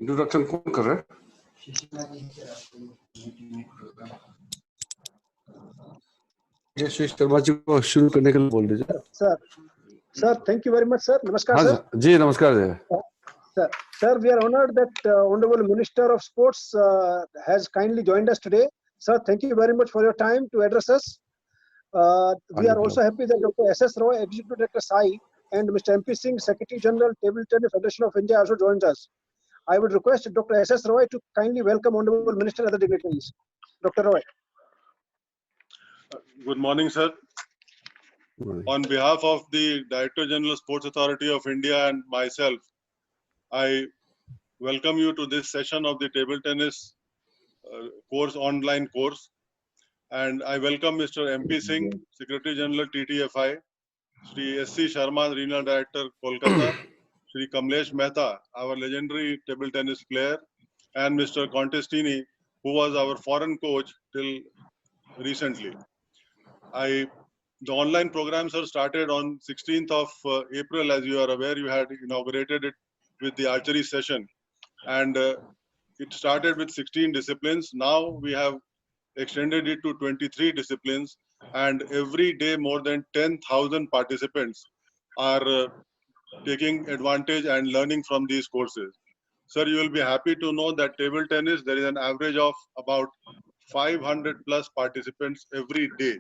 Introduction कौन कर रहा है? श्री शर्मा जी को शुरू करने के लिए बोल दीजिए। Sir, thank you very much, sir. Namaskar, हाँ sir. जी, नमस्कार जी। Sir, we are honored that Honorable Minister of Sports has kindly joined us today. Sir, thank you very much for your time to address us. We are also happy that Dr. S.S. Roy, Executive Director SAI, and Mr. M.P. Singh, Secretary General, Table Tennis Federation of India, also joins us. I would request Dr. S.S. Roy to kindly welcome Honorable Minister and other dignitaries. Dr. Roy. Good morning, sir. On behalf of the Director General Sports Authority of India and myself, I welcome you to this session of the table tennis course, online course. And I welcome Mr. M.P. Singh, Secretary General TTFI, Shri S.C. Sharma, Regional Director, Kolkata, Shri Kamlesh Mehta, our legendary table tennis player, and Mr. Contestini, who was our foreign coach till recently. The online programs are started on 16th of April. As you are aware, you had inaugurated it with the archery session, and it started with 16 disciplines. Now we have extended it to 23 disciplines, and every day more than 10,000 participants are taking advantage and learning from these courses. Sir, you will be happy to know that table tennis, there is an average of about 500 plus participants every day.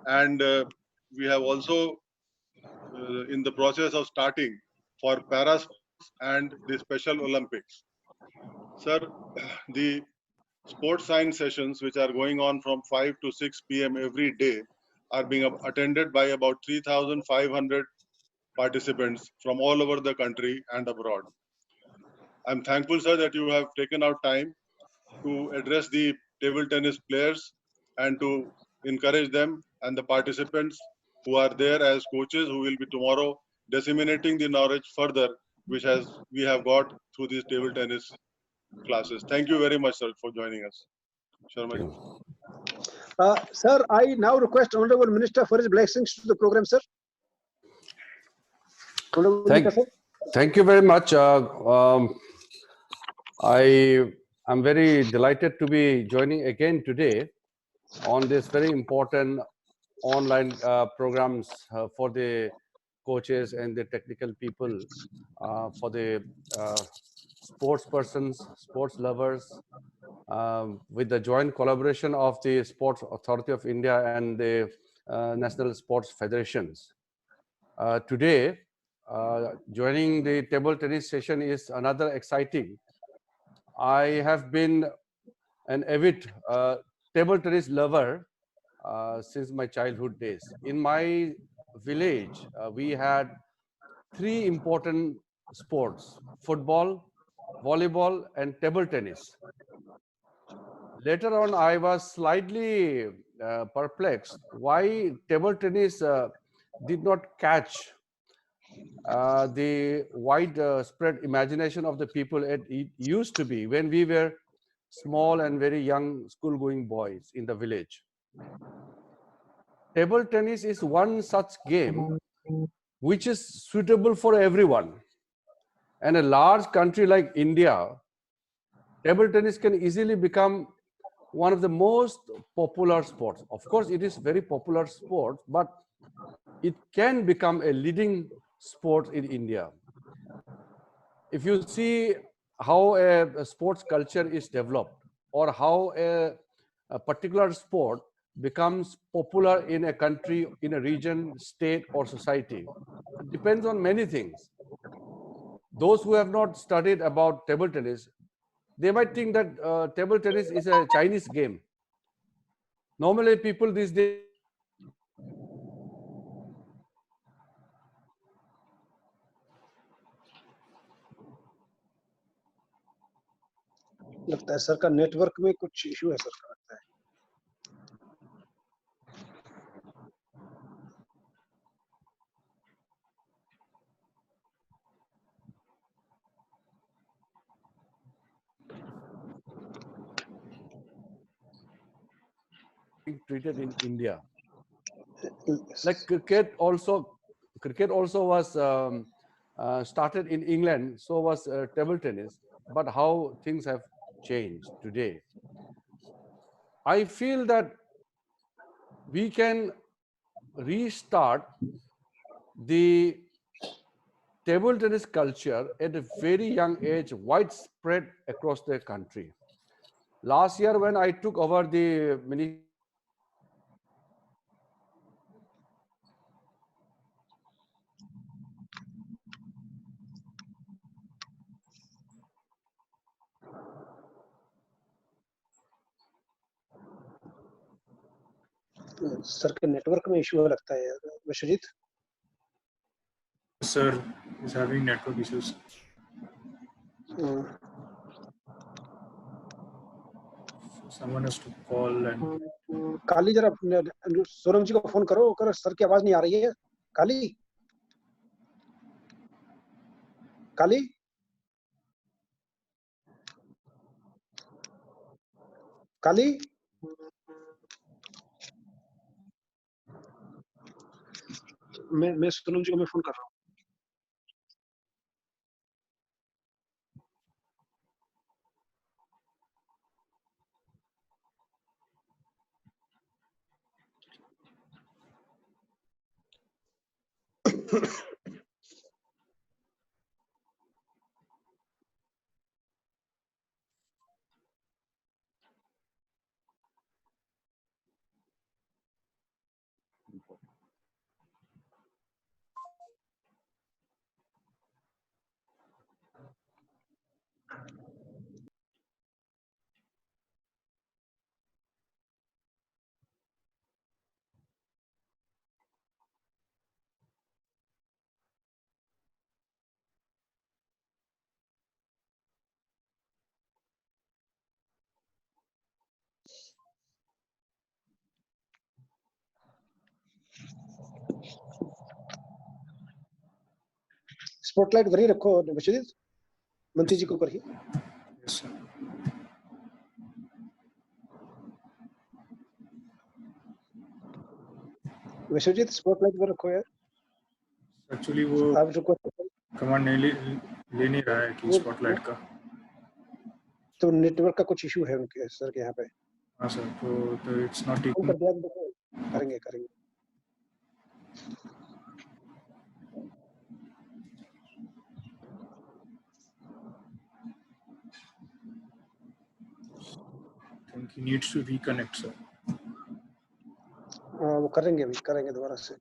And we have also in the process of starting for para sports and the Special Olympics. Sir, the sports science sessions, which are going on from 5 to 6 p.m. every day, are being attended by about 3,500 participants from all over the country and abroad. I'm thankful, sir, that you have taken out time to address the table tennis players and to encourage them and the participants who are there as coaches, who will be tomorrow disseminating the knowledge further, which we have got through these table tennis classes. Thank you very much, sir, for joining us. Sharma. Sir, I now request Honorable Minister for his blessings to the program, sir. Thank you very much. I am very delighted to be joining again today on this very important online programs for the coaches and the technical people, for the sports persons, sports lovers, with the joint collaboration of the Sports Authority of India and the National Sports Federations. Today, joining the table tennis session is another exciting. I have been an avid table tennis lover since my childhood days. In my village, we had three important sports: football, volleyball, and table tennis. Later on, I was slightly perplexed why table tennis did not catch the wide spread imagination of the people it used to be when we were small and very young school-going boys in the village. Table tennis is one such game which is suitable for everyone. And a large country like India, table tennis can easily become one of the most popular sports. Of course, it is very popular sport, but it can become a leading sport in India. If you see how a sports culture is developed, or how a particular sport becomes popular in a country, in a region, state, or society, it depends on many things. Those who have not studied about table tennis, they might think that table tennis is a Chinese game. Normally, people these days लगता है sir का network में कुछ issue है sir का लगता है treated in India. Like cricket also was started in England, so was table tennis. but how things have changed today. I feel that we can restart the table tennis culture at a very young age, widespread across the country. Last year, when I took over the Ministry of Sports and Tourism, sir के network में issue लगता है Vishwajeet. Sir is having network issues. Someone has to call and. काली जरा सोनम जी को phone करो, कर sir की आवाज नहीं आ रही है. काली काली काली मैं सोनम जी को मैं फोन कर रहा हूँ. स्पॉटलाइट उधर ही रखो विश्वजीत, मंत्री जी के ऊपर ही. Yes, sir. विश्वजीत स्पॉटलाइट उधर रखो यार. Actually वो आप रुको, कमांड ले नहीं रहा है कि स्पॉटलाइट का. तो नेटवर्क का कुछ इशू है उनके सर के यहाँ पे. हाँ सर, तो it's not फोन taking. कर दिया, देखो करेंगे करेंगे. I think he needs to reconnect, sir. वो करेंगे अभी, करेंगे दोबारा से.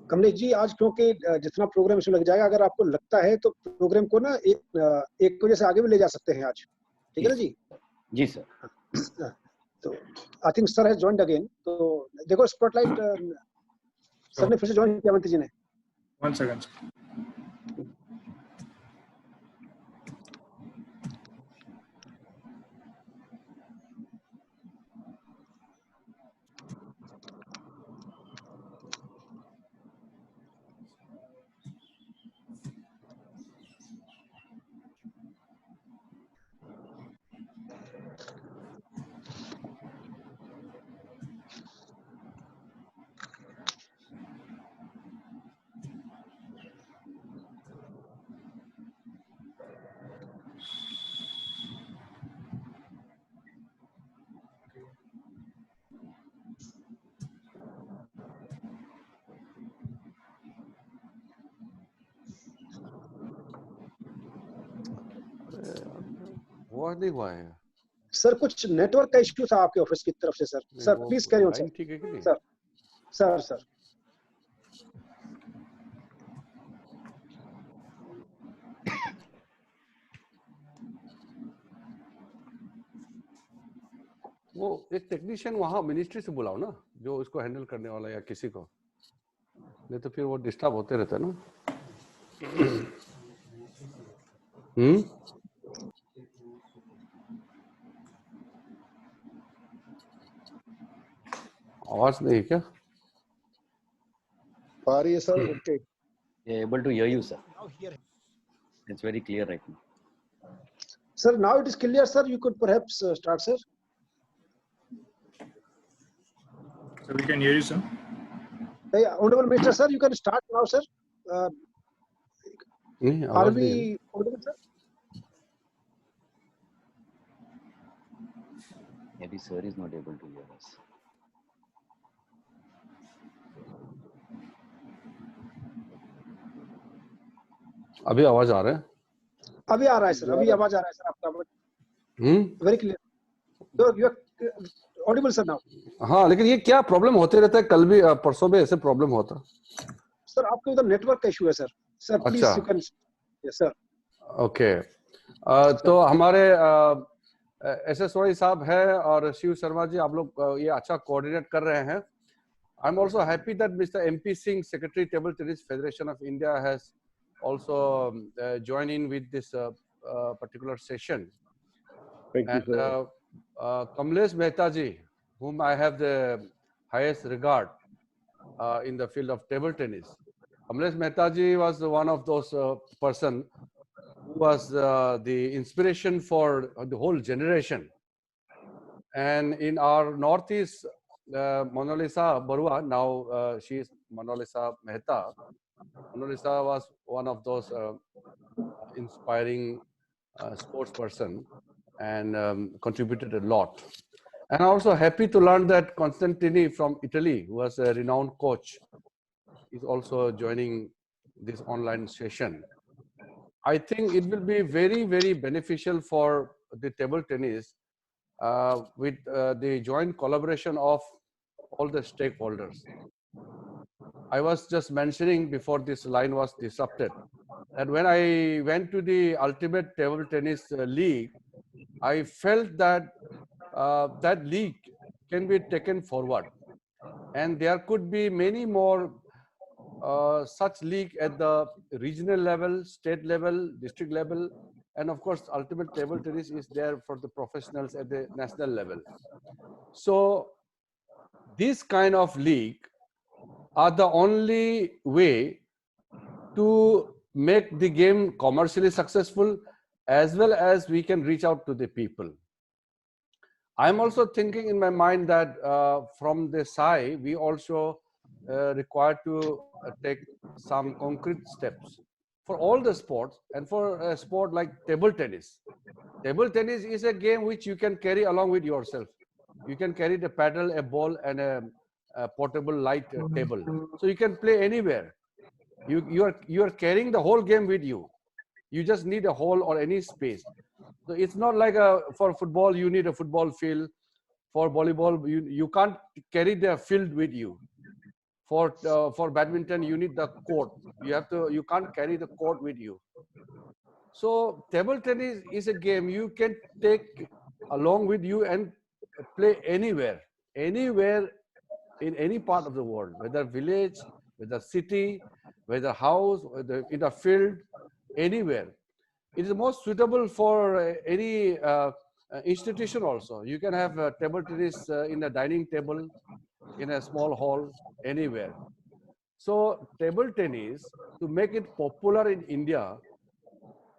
कमलेश जी, आज क्योंकि जितना प्रोग्राम इसमें लग जाएगा, अगर आपको लगता है तो प्रोग्राम को ना एक वजह से आगे भी ले जा सकते हैं आज. ठीक है ना जी? जी सर. तो I think sir has joined again. तो देखो स्पॉटलाइट सर ने फिर से जॉइन किया मंत्री जी ने. 1 second, sir. हुआ नहीं हुआ है सर कुछ नेटवर्क का इश्यू था आपके ऑफिस की तरफ से सर. नहीं, सर वो please carry on line sir. ठीक है कि नहीं सर सर. वो एक टेक्नीशियन वहाँ मिनिस्ट्री से बुलाओ ना जो इसको हैंडल करने वाला या किसी को नहीं तो फिर वो डिस्टर्ब होते रहते हैं ना आवाज नहीं क्या आ रही है sir. Okay. Able to hear you, sir. It's very clear right now. Sir, now it is clear, sir. You could perhaps start, sir. So we can hear you, sir. Yeah, Honorable Minister, sir, you can start now, sir. नहीं Are आवाज नहीं है we audible, sir? Maybe sir is not able to hear us. अभी आवाज आ रहा है अभी आ रहा है सर. अभी आवाज आ रहा है सर आपका. Very clear. You are audible, sir, now. हाँ लेकिन ये क्या प्रॉब्लम होते रहता है कल भी परसों भी ऐसे प्रॉब्लम होता सर आपके उधर नेटवर्क का इशू है सर. सर प्लीज अच्छा. You can. Yes sir. Okay तो हमारे SSY साहब है और शिव शर्मा जी आप लोग ये अच्छा कोऑर्डिनेट कर रहे हैं. I am also happy that mister MP Singh secretary table Tennis Federation of India has also join in with this particular session. Thank and Kamlesh Mehta ji, whom I have the highest regard in the field of table tennis. Kamlesh Mehta ji was one of those person who was the inspiration for the whole generation. And in our Northeast, Monalisa Barua, now she is Monalisa Mehta. Monalisa was one of those inspiring sports person and contributed a lot. And I'm also happy to learn that Costantini from Italy, who was a renowned coach, is also joining this online session. I think it will be very, very beneficial for the table tennis with the joint collaboration of all the stakeholders. I was just mentioning before this line was disrupted that when I went to the Ultimate Table Tennis League, I felt that that league can be taken forward, and there could be many more such league at the regional level, state level, district level, and of course, Ultimate Table Tennis is there for the professionals at the national level. So this kind of league are the only way to make the game commercially successful, as well as we can reach out to the people. I'm also thinking in my mind that from the side, we also require to take some concrete steps for all the sports, and for a sport like table tennis. Table tennis is a game which you can carry along with yourself. You can carry the paddle, a ball, and a portable light table. So you can play anywhere. You are carrying the whole game with you. You just need a hole or any space. So it's not like for football you need a football field. For volleyball you can't carry the field with you. For badminton you need the court. You can't carry the court with you. So table tennis is a game you can take along with you and play anywhere in any part of the world, whether village, whether city, whether house, whether in a field, anywhere. It is most suitable for any institution also. You can have table tennis in a dining table, in a small hall, anywhere. So table tennis, to make it popular in India,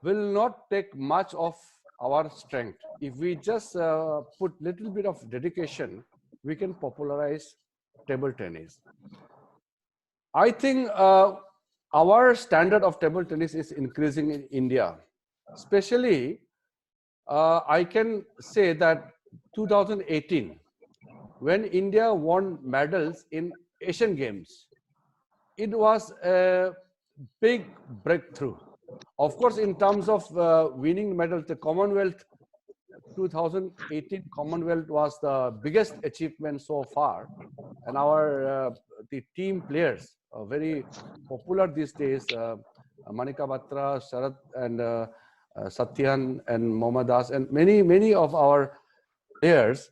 will not take much of our strength. If we just put little bit of dedication, we can popularize table tennis. I think our standard of table tennis is increasing in India. Especially, I can say that 2018, when India won medals in Asian Games, it was a big breakthrough. Of course, in terms of winning medals, the Commonwealth 2018 Commonwealth was the biggest achievement so far, and our the team players are very popular these days. Manika Batra, Sharat, and Satyan, and Mohammad Das, and many of our players,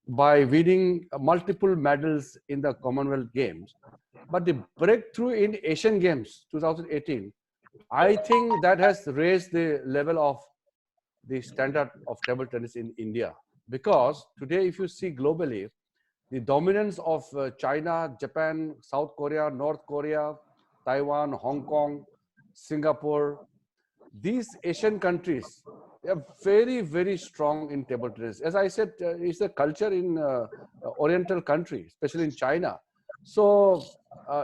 by winning multiple medals in the Commonwealth Games. But the breakthrough in Asian Games 2018, I think that has raised the level of the standard of table tennis in India. Because today, if you see globally, the dominance of China, Japan, South Korea, North Korea, Taiwan, Hong Kong, Singapore, these Asian countries, they are very strong in table tennis. As I said, it's a culture in Oriental country, especially in China. So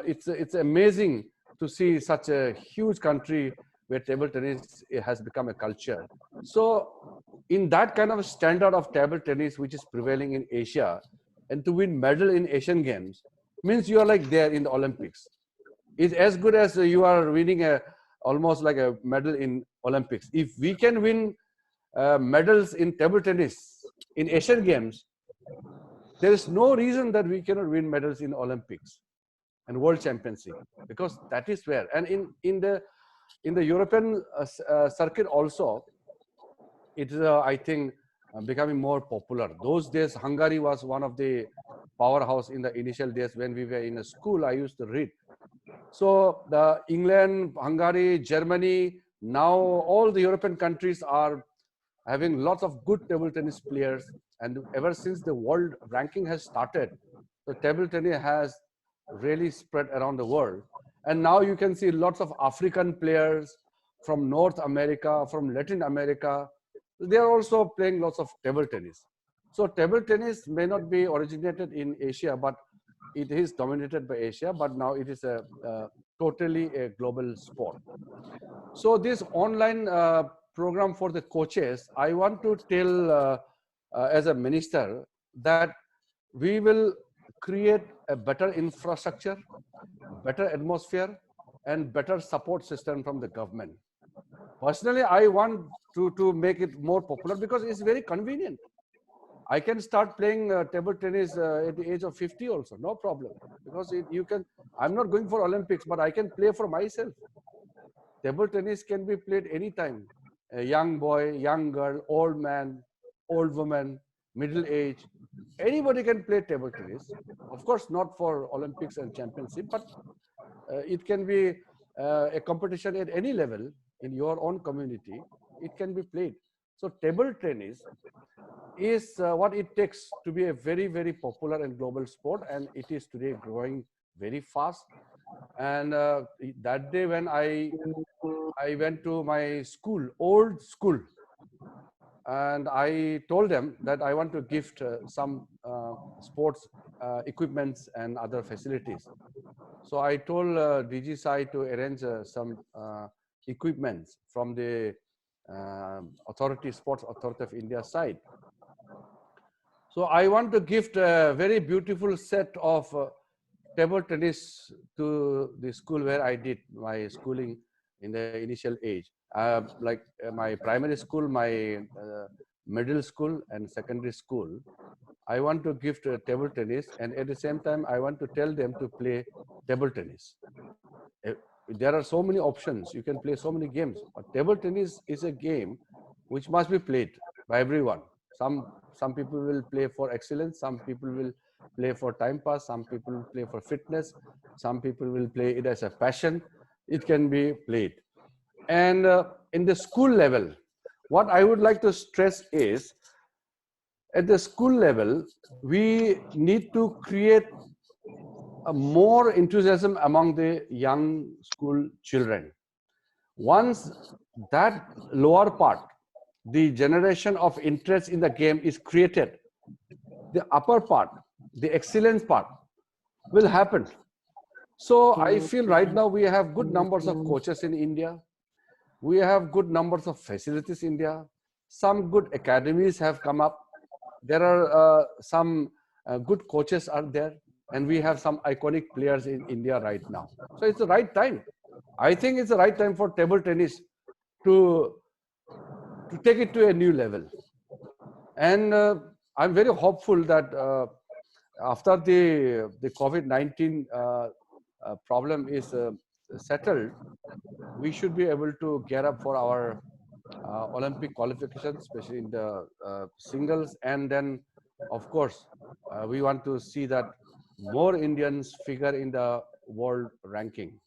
it's amazing to see such a huge country where table tennis has become a culture. So in that kind of standard of table tennis, which is prevailing in Asia, and to win medal in Asian Games means you are like there in the Olympics. It's as good as you are winning almost like a medal in Olympics. If we can win medals in table tennis in Asian Games, there is no reason that we cannot win medals in Olympics and World Championship, because that is where. And in the European circuit also, it is I think becoming more popular. Those days, Hungary was one of the powerhouse in the initial days when we were in a school. I used to read. So the England, Hungary, Germany, now all the European countries are having lots of good table tennis players. And ever since the world ranking has started, the table tennis has really spread around the world. And now you can see lots of African players from North America, from Latin America. They are also playing lots of table tennis. So table tennis may not be originated in Asia, but it is dominated by Asia, but now it is a totally a global sport. So this online program for the coaches, I want to tell as a minister that we will create a better infrastructure, better atmosphere, and better support system from the government. Personally, I want to make it more popular because it's very convenient. I can start playing table tennis at the age of 50 also, no problem. Because you can, I'm not going for Olympics, but I can play for myself. Table tennis can be played anytime. A young boy, young girl, old man, old woman, middle age, anybody can play table tennis. Of course, not for Olympics and championship, but it can be a competition at any level in your own community. It can be played. So table tennis is what it takes to be a very popular and global sport, and it is today growing very fast. And that day when I went to my school, old school, and I told them that I want to gift some sports equipments and other facilities. So I told DG Sai to arrange some equipments from the Sports Authority of India side. So I want to gift a very beautiful set of table tennis to the school where I did my schooling in the initial age. Like my primary school, my middle school and secondary school. I want to gift table tennis, and at the same time, I want to tell them to play table tennis. There are so many options. You can play so many games, but table tennis is a game which must be played by everyone. Some people will play for excellence, some people will play for time pass, some people will play for fitness, some people will play it as a passion. It can be played. And in the school level, what I would like to stress is, at the school level, we need to create a more enthusiasm among the young school children. Once that lower part, the generation of interest in the game is created, the upper part, the excellence part will happen. So I feel right now we have good numbers of coaches in India. We have good numbers of facilities in India. Some good academies have come up. There are some good coaches are there, and we have some iconic players in India right now. So it's the right time. I think it's the right time for table tennis to to take it to a new level. And I'm very hopeful that after the COVID-19 problem is settled, we should be able to gear up for our Olympic qualifications, especially in the singles. And then, of course, we want to see that more Indians figure in the world ranking.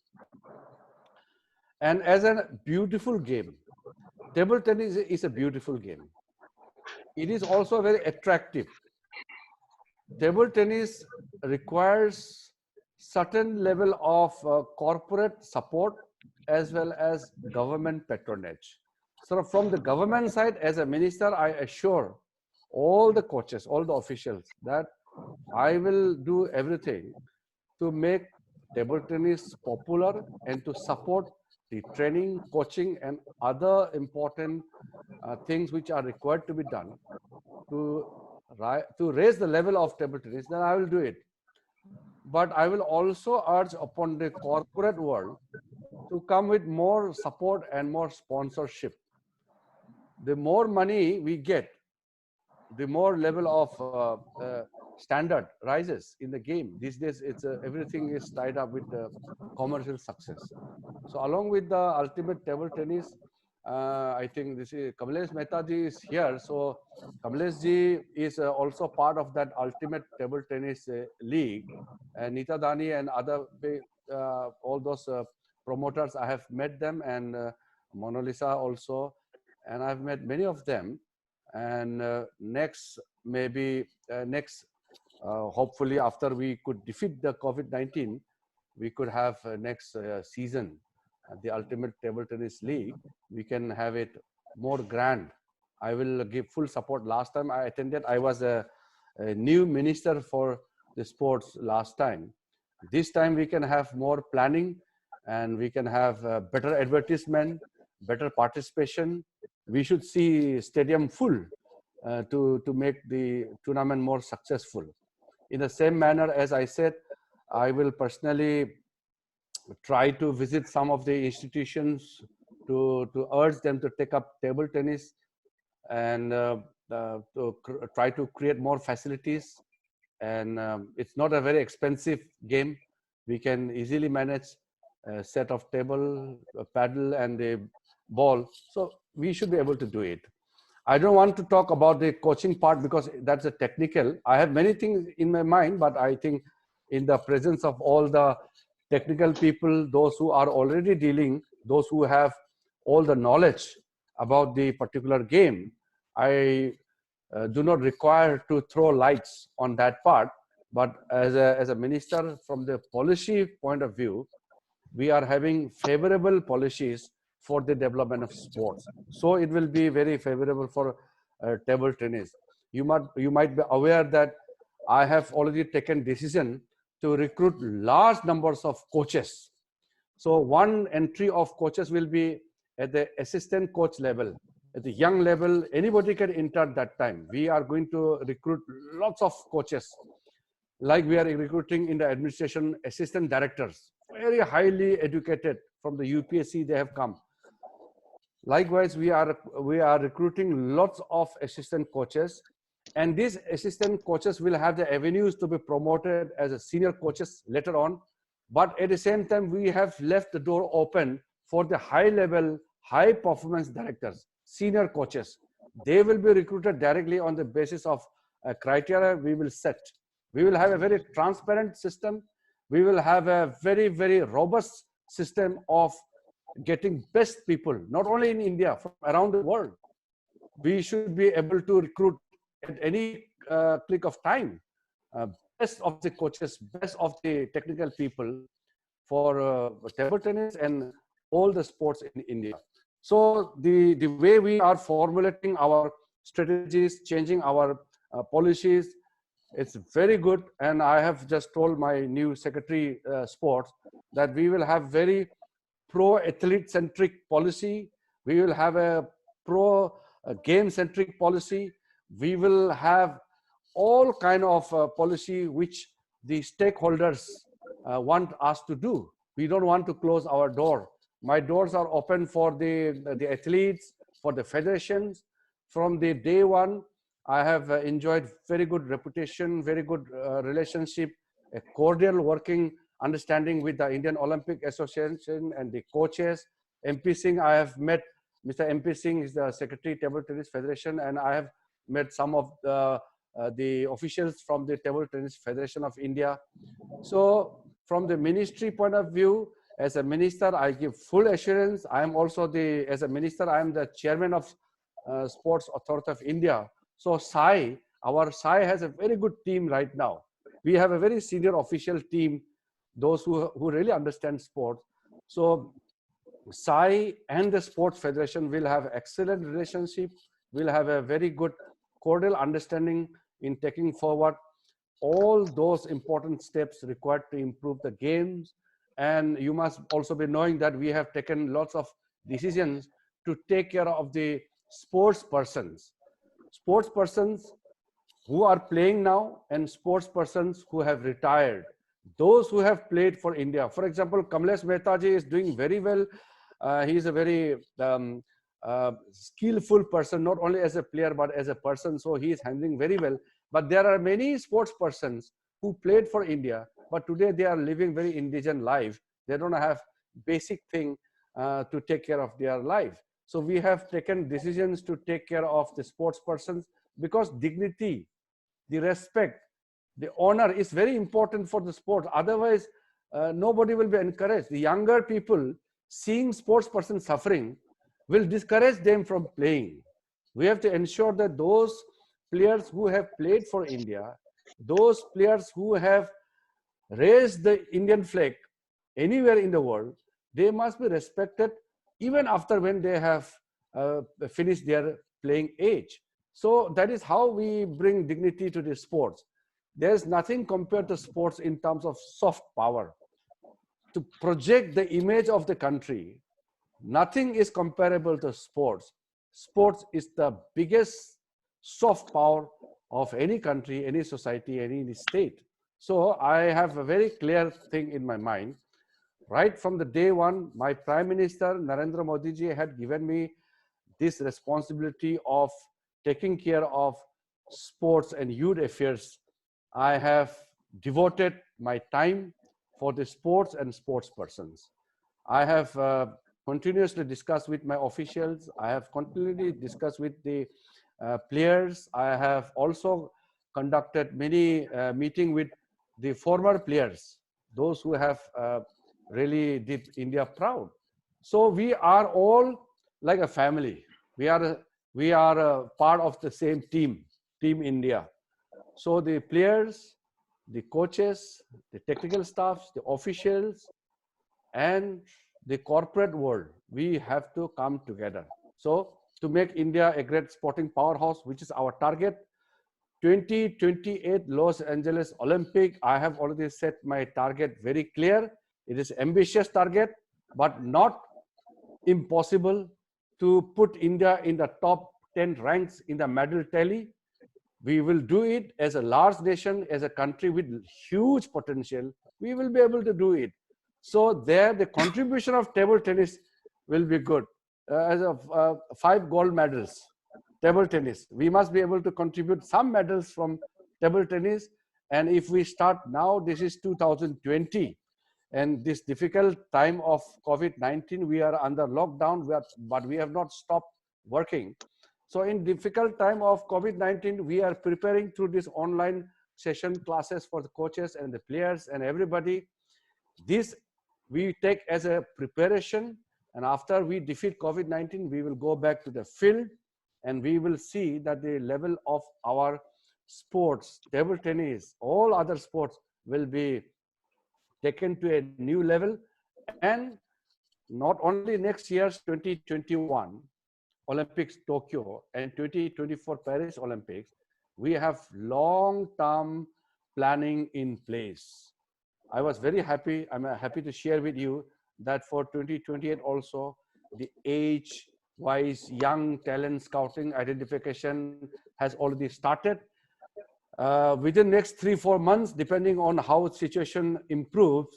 And as a beautiful game, table tennis is a beautiful game. It is also very attractive. Table tennis requires certain level of corporate support as well as government patronage. So from the government side, as a minister, I assure all the coaches, all the officials that I will do everything to make table tennis popular and to support the training, coaching, and other important things which are required to be done to raise the level of table tennis. Then I will do it. But I will also urge upon the corporate world to come with more support and more sponsorship. The more money we get, the more level of standard rises in the game. These days, everything is tied up with commercial success. So along with the ultimate table tennis, I think this is Kamlesh Mehta ji is here. So Kamlesh ji is also part of that ultimate table tennis league. And Nita Dani and other all those promoters, I have met them, and Mona Lisa also, and I've met many of them. And next, hopefully after we could defeat the COVID-19, we could have next season, the Ultimate Table Tennis League. We can have it more grand. I will give full support. Last time I attended, I was a new minister for the sports last time. This time we can have more planning, and we can have better advertisement, better participation. We should see stadium full to make the tournament more successful. In the same manner, as I said, I will personally try to visit some of the institutions to urge them to take up table tennis, and try to create more facilities. And it's not a very expensive game. We can easily manage a set of table, a paddle, and a ball. So we should be able to do it. I don't want to talk about the coaching part because that's a technical. I have many things in my mind, but I think in the presence of all the technical people, those who are already dealing, those who have all the knowledge about the particular game, I do not require to throw lights on that part. But as a minister, from the policy point of view, we are having favorable policies for the development of sports. So it will be very favorable for table tennis. You might be aware that I have already taken decision to recruit large numbers of coaches. So one entry of coaches will be at the assistant coach level. At the young level, anybody can enter that time. We are going to recruit lots of coaches. Like we are recruiting in the administration assistant directors, very highly educated from the UPSC, they have come. Likewise, we are recruiting lots of assistant coaches, and these assistant coaches will have the avenues to be promoted as a senior coaches later on. But at the same time, we have left the door open for the high level, high performance directors, senior coaches. They will be recruited directly on the basis of a criteria we will set. We will have a very transparent system. We will have a very, very robust system of getting best people, not only in India, from around the world. We should be able to recruit at any click of time, best of the coaches, best of the technical people for table tennis and all the sports in India. So the way we are formulating our strategies, changing our policies, it's very good. And I have just told my new secretary sports that we will have very pro-athlete centric policy. We will have a pro-game centric policy. We will have all kind of policy which the stakeholders want us to do. We don't want to close our door. My doors are open for the athletes, for the federations. From the day one, I have enjoyed very good reputation, very good relationship, a cordial working understanding with the Indian Olympic Association and the coaches. MP Singh, I have met Mr. MP Singh is the Secretary Table Tennis Federation, and I have met some of the officials from the Table Tennis Federation of India. So from the ministry point of view, as a minister, I give full assurance. I am also as a minister, I am the chairman of Sports Authority of India. So our SAI has a very good team right now. We have a very senior official team, those who really understand sports. So SAI and the Sports Federation will have excellent relationship, will have a very good cordial understanding in taking forward all those important steps required to improve the games. And you must also be knowing that we have taken lots of decisions to take care of the sports persons who are playing now and sports persons who have retired, those who have played for India. For example, Kamlesh Mehta ji is doing very well. He is a very skillful person, not only as a player but as a person, so he is handling very well. But there are many sports persons who played for India, but today they are living very indigent life. They don't have basic thing to take care of their life. So we have taken decisions to take care of the sports persons, because dignity, the respect, the honor is very important for the sport. Otherwise, nobody will be encouraged. The younger people seeing sports persons suffering will discourage them from playing. We have to ensure that those players who have played for India, those players who have raised the Indian flag anywhere in the world, they must be respected even after when they have finished their playing age. So that is how we bring dignity to the sports. There's nothing compared to sports in terms of soft power. To project the image of the country, nothing is comparable to sports. Sports is the biggest soft power of any country, any society, any state. So I have a very clear thing in my mind. Right from the day one, my Prime Minister Narendra Modi ji had given me this responsibility of taking care of sports and youth affairs. I have devoted my time for the sports and sports persons. I have continuously discussed with my officials. I have continually discussed with the players. I have also conducted many meetings with the former players, those who have really did India proud. So we are all like a family. We are a part of the same team, Team India. So the players, the coaches, the technical staffs, the officials, and the corporate world, we have to come together. So to make India a great sporting powerhouse, which is our target, 2028 Los Angeles Olympic, I have already set my target very clear. It is ambitious target, but not impossible to put India in the top 10 ranks in the medal tally. We will do it as a large nation, as a country with huge potential. We will be able to do it. So there, the contribution of table tennis will be good. As of 5 gold medals, table tennis. We must be able to contribute some medals from table tennis. And if we start now, this is 2020. And this difficult time of COVID-19, we are under lockdown, but we have not stopped working. So in difficult time of COVID-19, we are preparing through this online session classes for the coaches and the players and everybody. This we take as a preparation, and after we defeat COVID-19, we will go back to the field and we will see that the level of our sports, table tennis, all other sports will be taken to a new level. And not only next year's 2021 Olympics Tokyo and 2024 Paris Olympics, we have long-term planning in place. I was very happy. I'm happy to share with you that for 2028 also, the age-wise young talent scouting identification has already started. Within next 3-4 months, depending on how situation improves,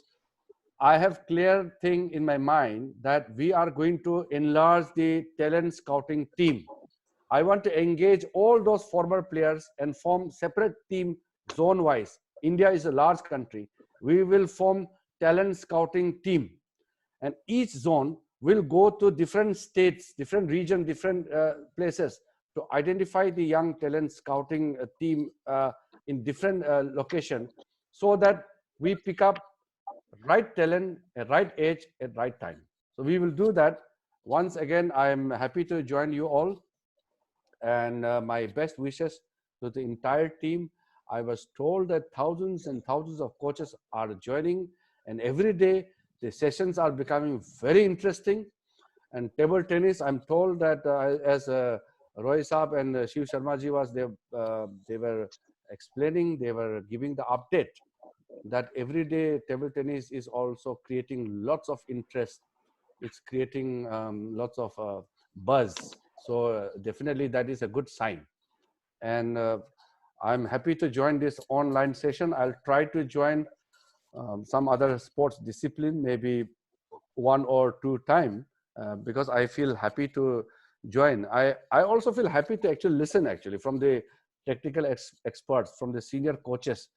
I have clear thing in my mind that we are going to enlarge the talent scouting team. I want to engage all those former players and form separate team zone wise. India is a large country. We will form talent scouting team, and each zone will go to different states, different region, different places to identify the young talent scouting team in different location, so that we pick up right talent at right age at right time. So we will do that. Once again, I am happy to join you all, and my best wishes to the entire team. I was told that thousands and thousands of coaches are joining, and every day the sessions are becoming very interesting. And table tennis, I'm told that as Roy Saab and Shiv Sharma ji was there, they were explaining, they were giving the update that every day table tennis is also creating lots of interest. It's creating lots of buzz. So definitely that is a good sign. And I'm happy to join this online session. I'll try to join some other sports discipline, maybe one or two time, because I feel happy to join. I also feel happy to actually listen actually from the technical experts, from the senior coaches,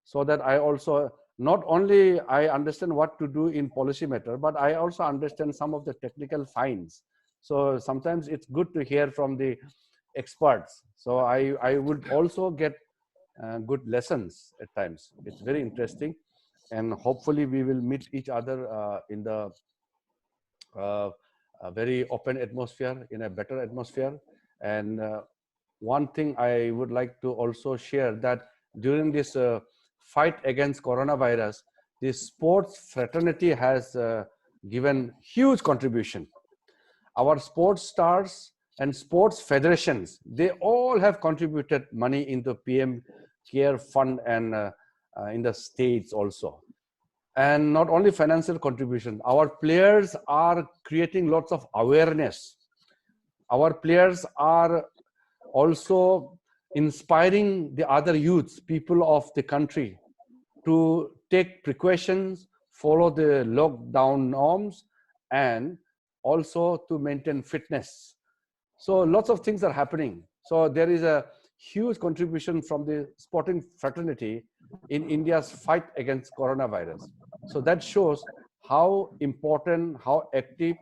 so that I also not only I understand what to do in policy matter, but I also understand some of the technical finds. So sometimes it's good to hear from the experts. So I would also get good lessons at times. It's very interesting, and hopefully we will meet each other in the a very open atmosphere, in a better atmosphere. And one thing I would like to also share, that during this fight against coronavirus, the sports fraternity has given huge contribution. Our sports stars and sports federations, they all have contributed money into PM Care Fund, and in the states also. And not only financial contribution, our players are creating lots of awareness. Our players are also inspiring the other youths, people of the country, to take precautions, follow the lockdown norms, and also to maintain fitness. So lots of things are happening. So there is a huge contribution from the sporting fraternity in India's fight against coronavirus. So that shows how important, how active,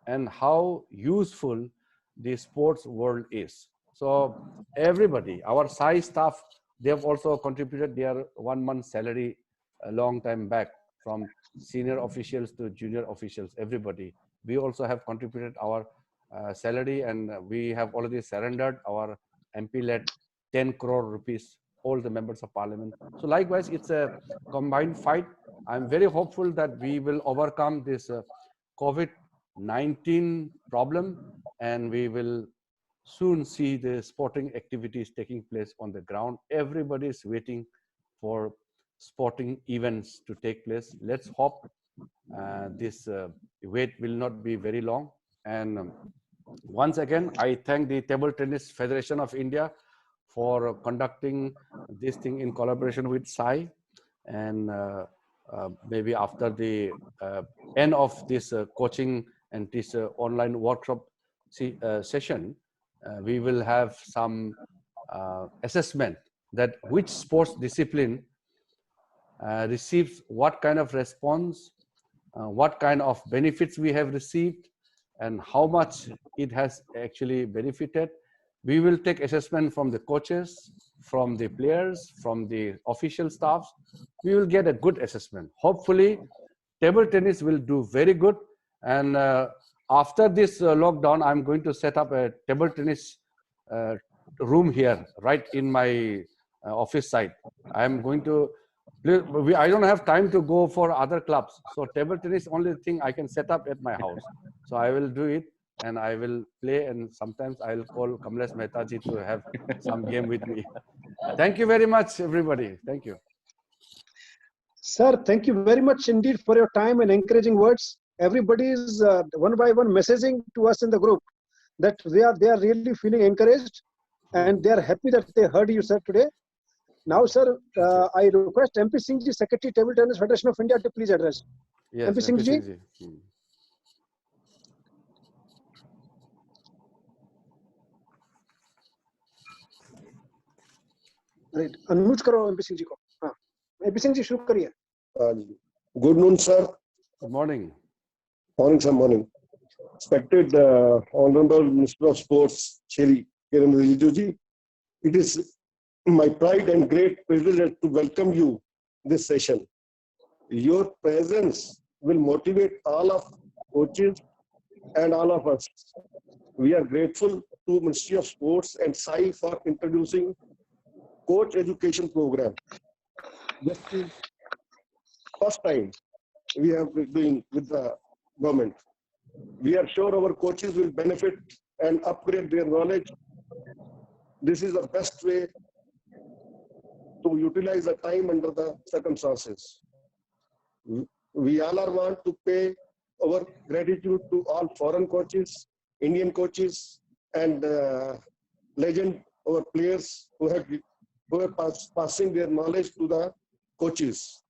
and how useful the sports world is. So everybody, our SAI staff, they have also contributed their 1 month salary a long time back, from senior officials to junior officials, everybody. We also have contributed our salary, and we have already surrendered our MP-led 10 crore rupees, all the members of parliament. So likewise, it's a combined fight. I'm very hopeful that we will overcome this COVID-19 problem, and we will soon see the sporting activities taking place on the ground. Everybody is waiting for sporting events to take place. Let's hope this wait will not be very long. And once again, I thank the Table Tennis Federation of India for conducting this thing in collaboration with SAI. And maybe after the end of this coaching and this online workshop session, we will have some assessment that which sports discipline receives what kind of response, what kind of benefits we have received, and how much it has actually benefited. We will take assessment from the coaches, from the players, from the official staffs. We will get a good assessment. Hopefully, table tennis will do very good. And after this lockdown, I'm going to set up a table tennis room here, right in my office site. I'm going to I don't have time to go for other clubs. So table tennis only thing I can set up at my house. So I will do it, and I will play, and sometimes I'll call Kamlesh Mehta ji to have some game with me. Thank you very much, everybody. Thank you. Sir, thank you very much indeed for your time and encouraging words. Everybody is one by one messaging to us in the group that they are really feeling encouraged, and they are happy that they heard you, sir, today. Now, sir, I request MP Singh ji, Secretary, Table Tennis Federation of India, to please address. Yes, MP Singh MP ji? Singh ji. Right. Unmute करो MP Singh ji को. हाँ. MP Singh ji शुरू करिए. Good noon, sir. Good morning. Morning, sir. Morning. Respected Honorable Minister of Sports, Shri Kiran Rijiju ji. It is my pride and great privilege to welcome you this session. Your presence will motivate all of coaches and all of us. We are grateful to Ministry of Sports and SAI for introducing coach education program. This is first time we have been doing with the government. We are sure our coaches will benefit and upgrade their knowledge. This is the best way to utilize the time under the circumstances. We all are want to pay our gratitude to all foreign coaches, Indian coaches, and legend our players who have passing their knowledge to the coaches.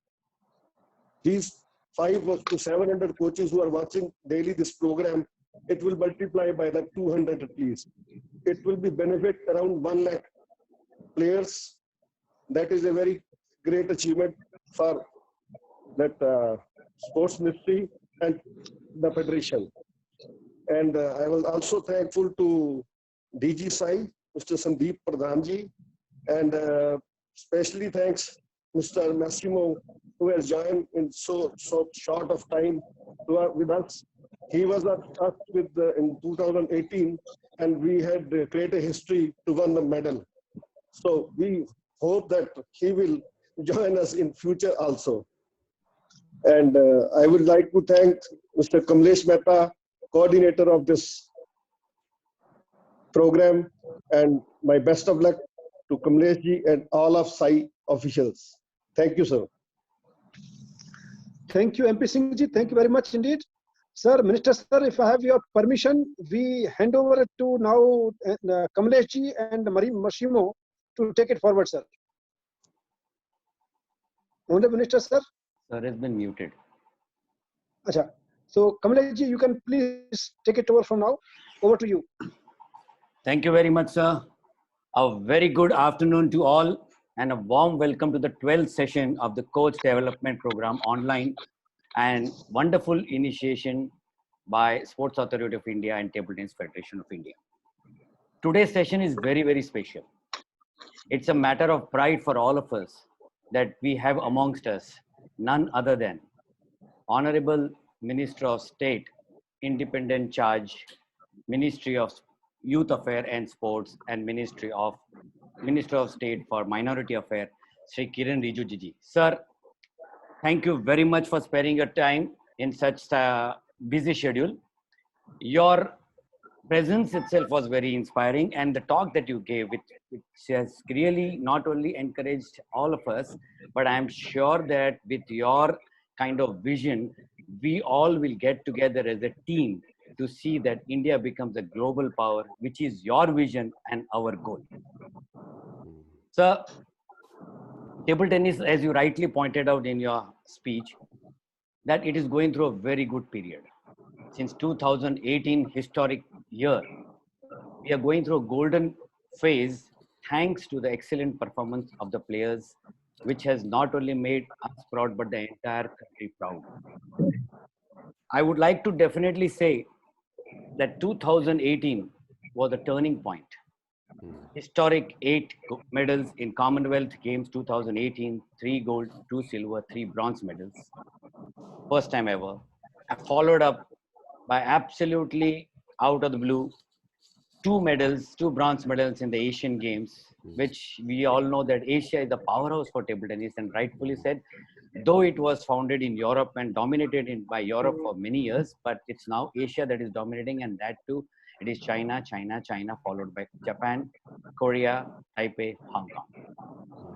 These 500 to 700 coaches who are watching daily this program, it will multiply by the 200 at least. It will be benefit around 1 lakh players. That is a very great achievement for that sports ministry and the federation. And I was also thankful to DG Sai, Mr. Sandeep Pradhanji, and especially thanks Mr. Massimo, who has joined in so short of time with us. He was at us with in 2018, and we had created a history to win the medal. So we hope that he will join us in future also. And I would like to thank Mr. Kamlesh Mehta, coordinator of this program, and my best of luck to Kamlesh ji and all of SAI officials. Thank you, sir. Thank you, MP Singh ji. Thank you very much indeed. Sir, Minister Sir, if I have your permission, we hand over it to now Kamlesh ji and Massimo to take it forward, sir. Honorable Minister Sir. Sir has been muted. Acha. So Kamlesh ji, you can please take it over from now. Over to you. Thank you very much, sir. A very good afternoon to all and a warm welcome to the 12th session of the Coach Development Program online and wonderful initiation by Sports Authority of India and Table Tennis Federation of India. Today's session is very, very special. It's a matter of pride for all of us that we have amongst us none other than Honorable Minister of State, Independent Charge, Ministry of Youth Affairs and Sports, and Minister of State for Minority Affairs, Sri Kiran Rijiju ji. Sir, thank you very much for sparing your time in such a busy schedule. Your presence itself was very inspiring, and the talk that you gave, which has really not only encouraged all of us, but I am sure that with your kind of vision, we all will get together as a team to see that India becomes a global power, which is your vision and our goal. So, table tennis, as you rightly pointed out in your speech, that it is going through a very good period. Since 2018 historic year, we are going through a golden phase thanks to the excellent performance of the players, which has not only made us proud, but the entire country proud. I would like to definitely say that 2018 was a turning point. Historic 8 medals in Commonwealth Games 2018, 3 gold, 2 silver, 3 bronze medals. First time ever. Followed up by absolutely out of the blue, 2 medals, 2 bronze medals in the Asian Games, which we all know that Asia is the powerhouse for table tennis, and rightfully said, though it was founded in Europe and dominated by Europe for many years, but it's now Asia that is dominating, and that too, it is China, followed by Japan, Korea, Taipei, Hong Kong.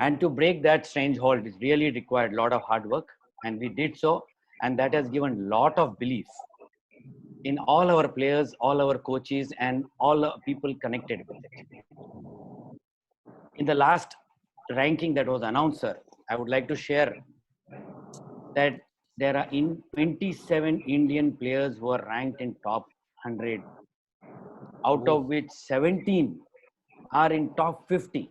And to break that strange hold, it really required a lot of hard work, and we did so, and that has given a lot of belief in all our players, all our coaches, and all people connected with it. In the last ranking that was announced, sir, I would like to share that there are 27 Indian players who are ranked in top 100, out of which 17 are in top 50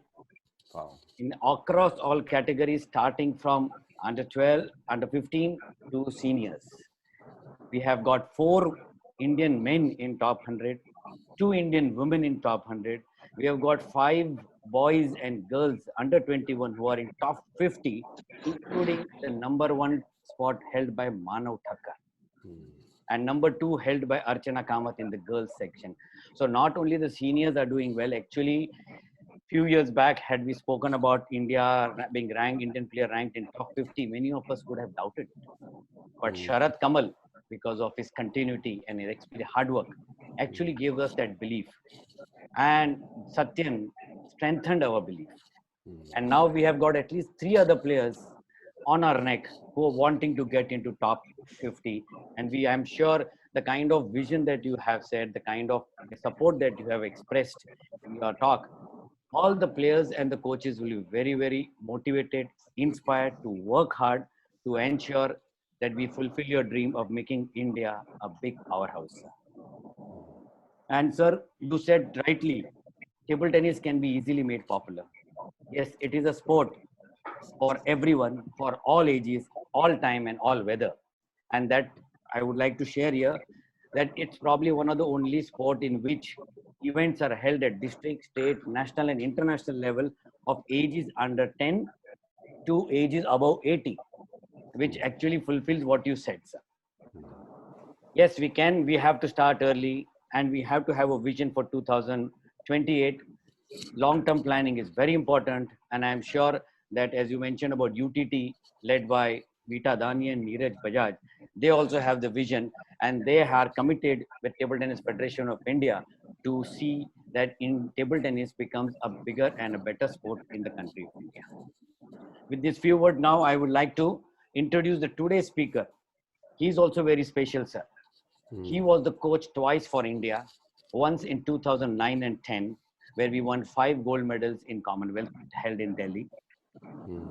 Wow. in across all categories, starting from under 12, under 15 to seniors. We have got 4 Indian men in top 100, 2 Indian women in top 100. We have got 5 boys and girls under 21 who are in top 50, including the number 1 spot held by Manav Thakkar and number 2 held by Archana Kamath in the girls section. So not only the seniors are doing well, actually few years back, had we spoken about India being ranked, Indian player ranked in top 50, many of us would have doubted it. But Sharat Kamal, because of his continuity and his hard work, actually gave us that belief. And Satyan strengthened our belief. And now we have got at least 3 other players on our neck who are wanting to get into top 50. And I'm sure the kind of vision that you have said, the kind of support that you have expressed in your talk, all the players and the coaches will be very, very motivated, inspired to work hard to ensure that we fulfill your dream of making India a big powerhouse. And sir, you said rightly, table tennis can be easily made popular. Yes, it is a sport for everyone, for all ages, all time and all weather. And that I would like to share here, that it's probably one of the only sport in which events are held at district, state, national and international level of ages under 10 to ages above 80, which actually fulfills what you said, sir. Yes, we have to start early and we have to have a vision for 2028. Long-term planning is very important. And I'm sure that as you mentioned about UTT led by Vita Dani and Neeraj Bajaj, they also have the vision and they are committed with Table Tennis Federation of India to see that in table tennis becomes a bigger and a better sport in the country of India. With this few words now, I would like to introduce the today's speaker. He's also very special, sir. He was the coach twice for India, once in 2009 and 10, where we won 5 gold medals in Commonwealth held in Delhi.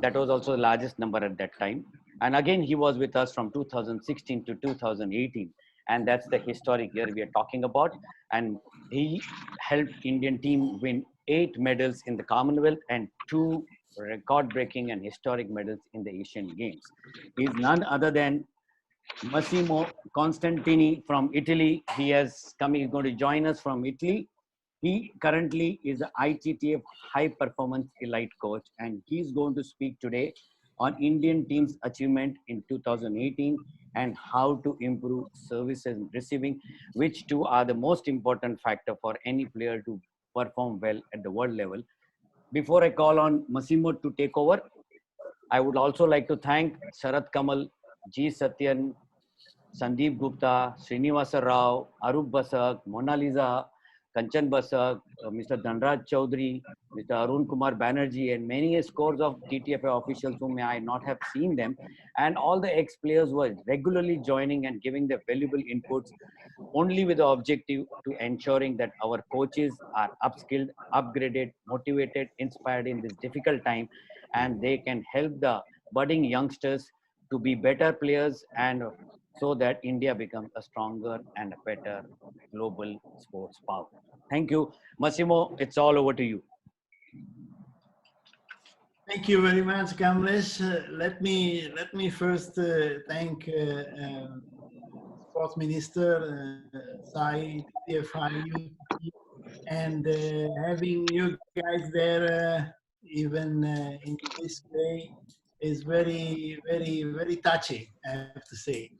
That was also the largest number at that time. And again, he was with us from 2016 to 2018. And that's the historic year we are talking about. And he helped Indian team win 8 medals in the Commonwealth and 2 record-breaking and historic medals in the Asian Games. He's none other than Massimo Costantini from Italy. He's going to join us from Italy. He currently is the ITTF High Performance Elite Coach, and he's going to speak today on Indian team's achievement in 2018 and how to improve service and receiving, which two are the most important factor for any player to perform well at the world level. Before I call on Massimo to take over, I would also like to thank Sharat Kamal, G. Satyan, Sandeep Gupta, Srinivasa Rao, Arup Basak, Mona Lisa, Kanchan Basak, Mr. Dhanraj Chaudhary, Mr. Arun Kumar Banerjee, and many scores of TTFA officials whom I not have seen them, and all the ex-players who are regularly joining and giving their valuable inputs, only with the objective to ensuring that our coaches are upskilled, upgraded, motivated, inspired in this difficult time, and they can help the budding youngsters to be better players and so that India becomes a stronger and a better global sports power. Thank you. Massimo, it's all over to you. Thank you very much, Kamlesh. Let me first thank Sports Minister Sai TFI, and having you guys there even in this way is very, very, very touching, I have to say.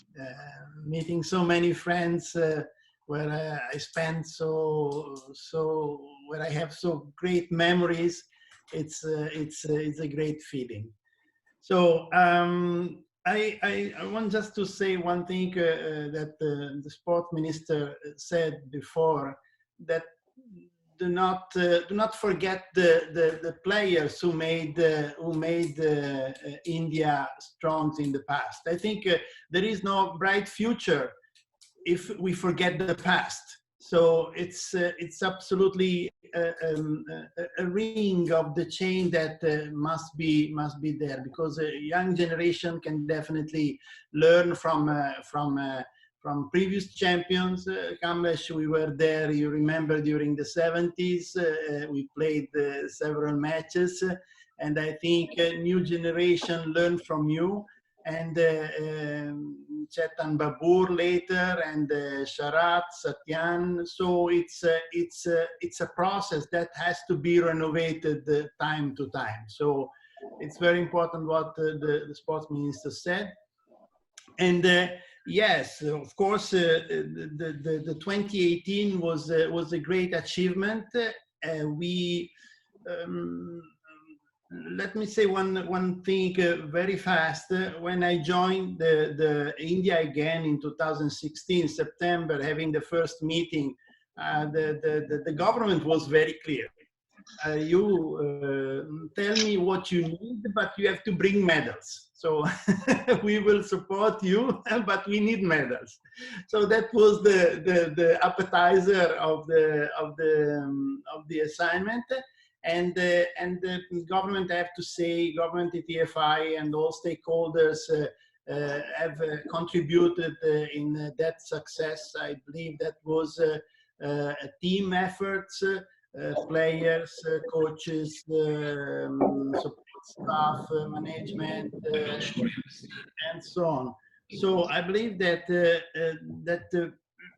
Meeting so many friends where I spent where I have so great memories. It's a great feeling. So I want just to say one thing that the sport minister said before, that do not forget the players who made India strong in the past. I think there is no bright future if we forget the past. So it's absolutely a ring of the chain that must be there, because a young generation can definitely learn from previous champions. Kamlesh, we were there, you remember, during the 70s. We played several matches, and I think a new generation learned from you. And Chetan Babur later, and Sharat, Satyan. So it's a process that has to be renovated time to time. So it's very important what the sports minister said. And yes, of course, the 2018 was a great achievement. We let me say one thing very fast. When I joined the India again in 2016, September, having the first meeting, the government was very clear. You tell me what you need, but you have to bring medals. So we will support you, but we need medals. So that was the appetizer of the assignment. And the government, I have to say, government, TFI, and all stakeholders have contributed in that success. I believe that was a team effort. Players, coaches, support staff, management, and so on. So I believe that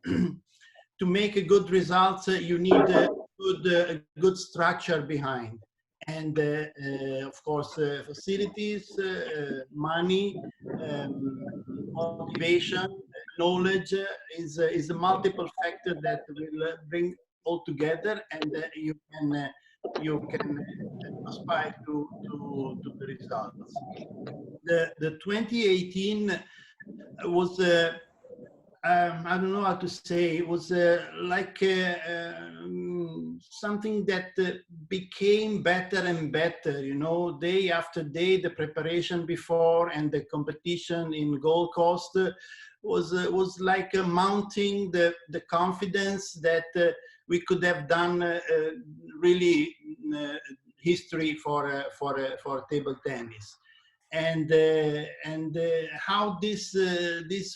to make a good results, you need a good structure behind, and of course facilities, money, motivation, knowledge is a multiple factor that will bring all together, and you can aspire to the results. The 2018 was I don't know how to say, it was like something that became better and better, you know, day after day. The preparation before and the competition in Gold Coast was like mounting the confidence that we could have done really history for table tennis. And how this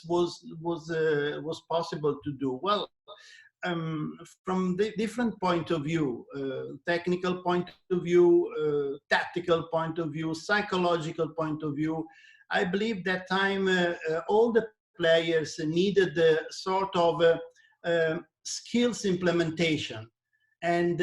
was possible to do? Well, from the different point of view, technical point of view, tactical point of view, psychological point of view, I believe that time all the players needed a sort of skills implementation. And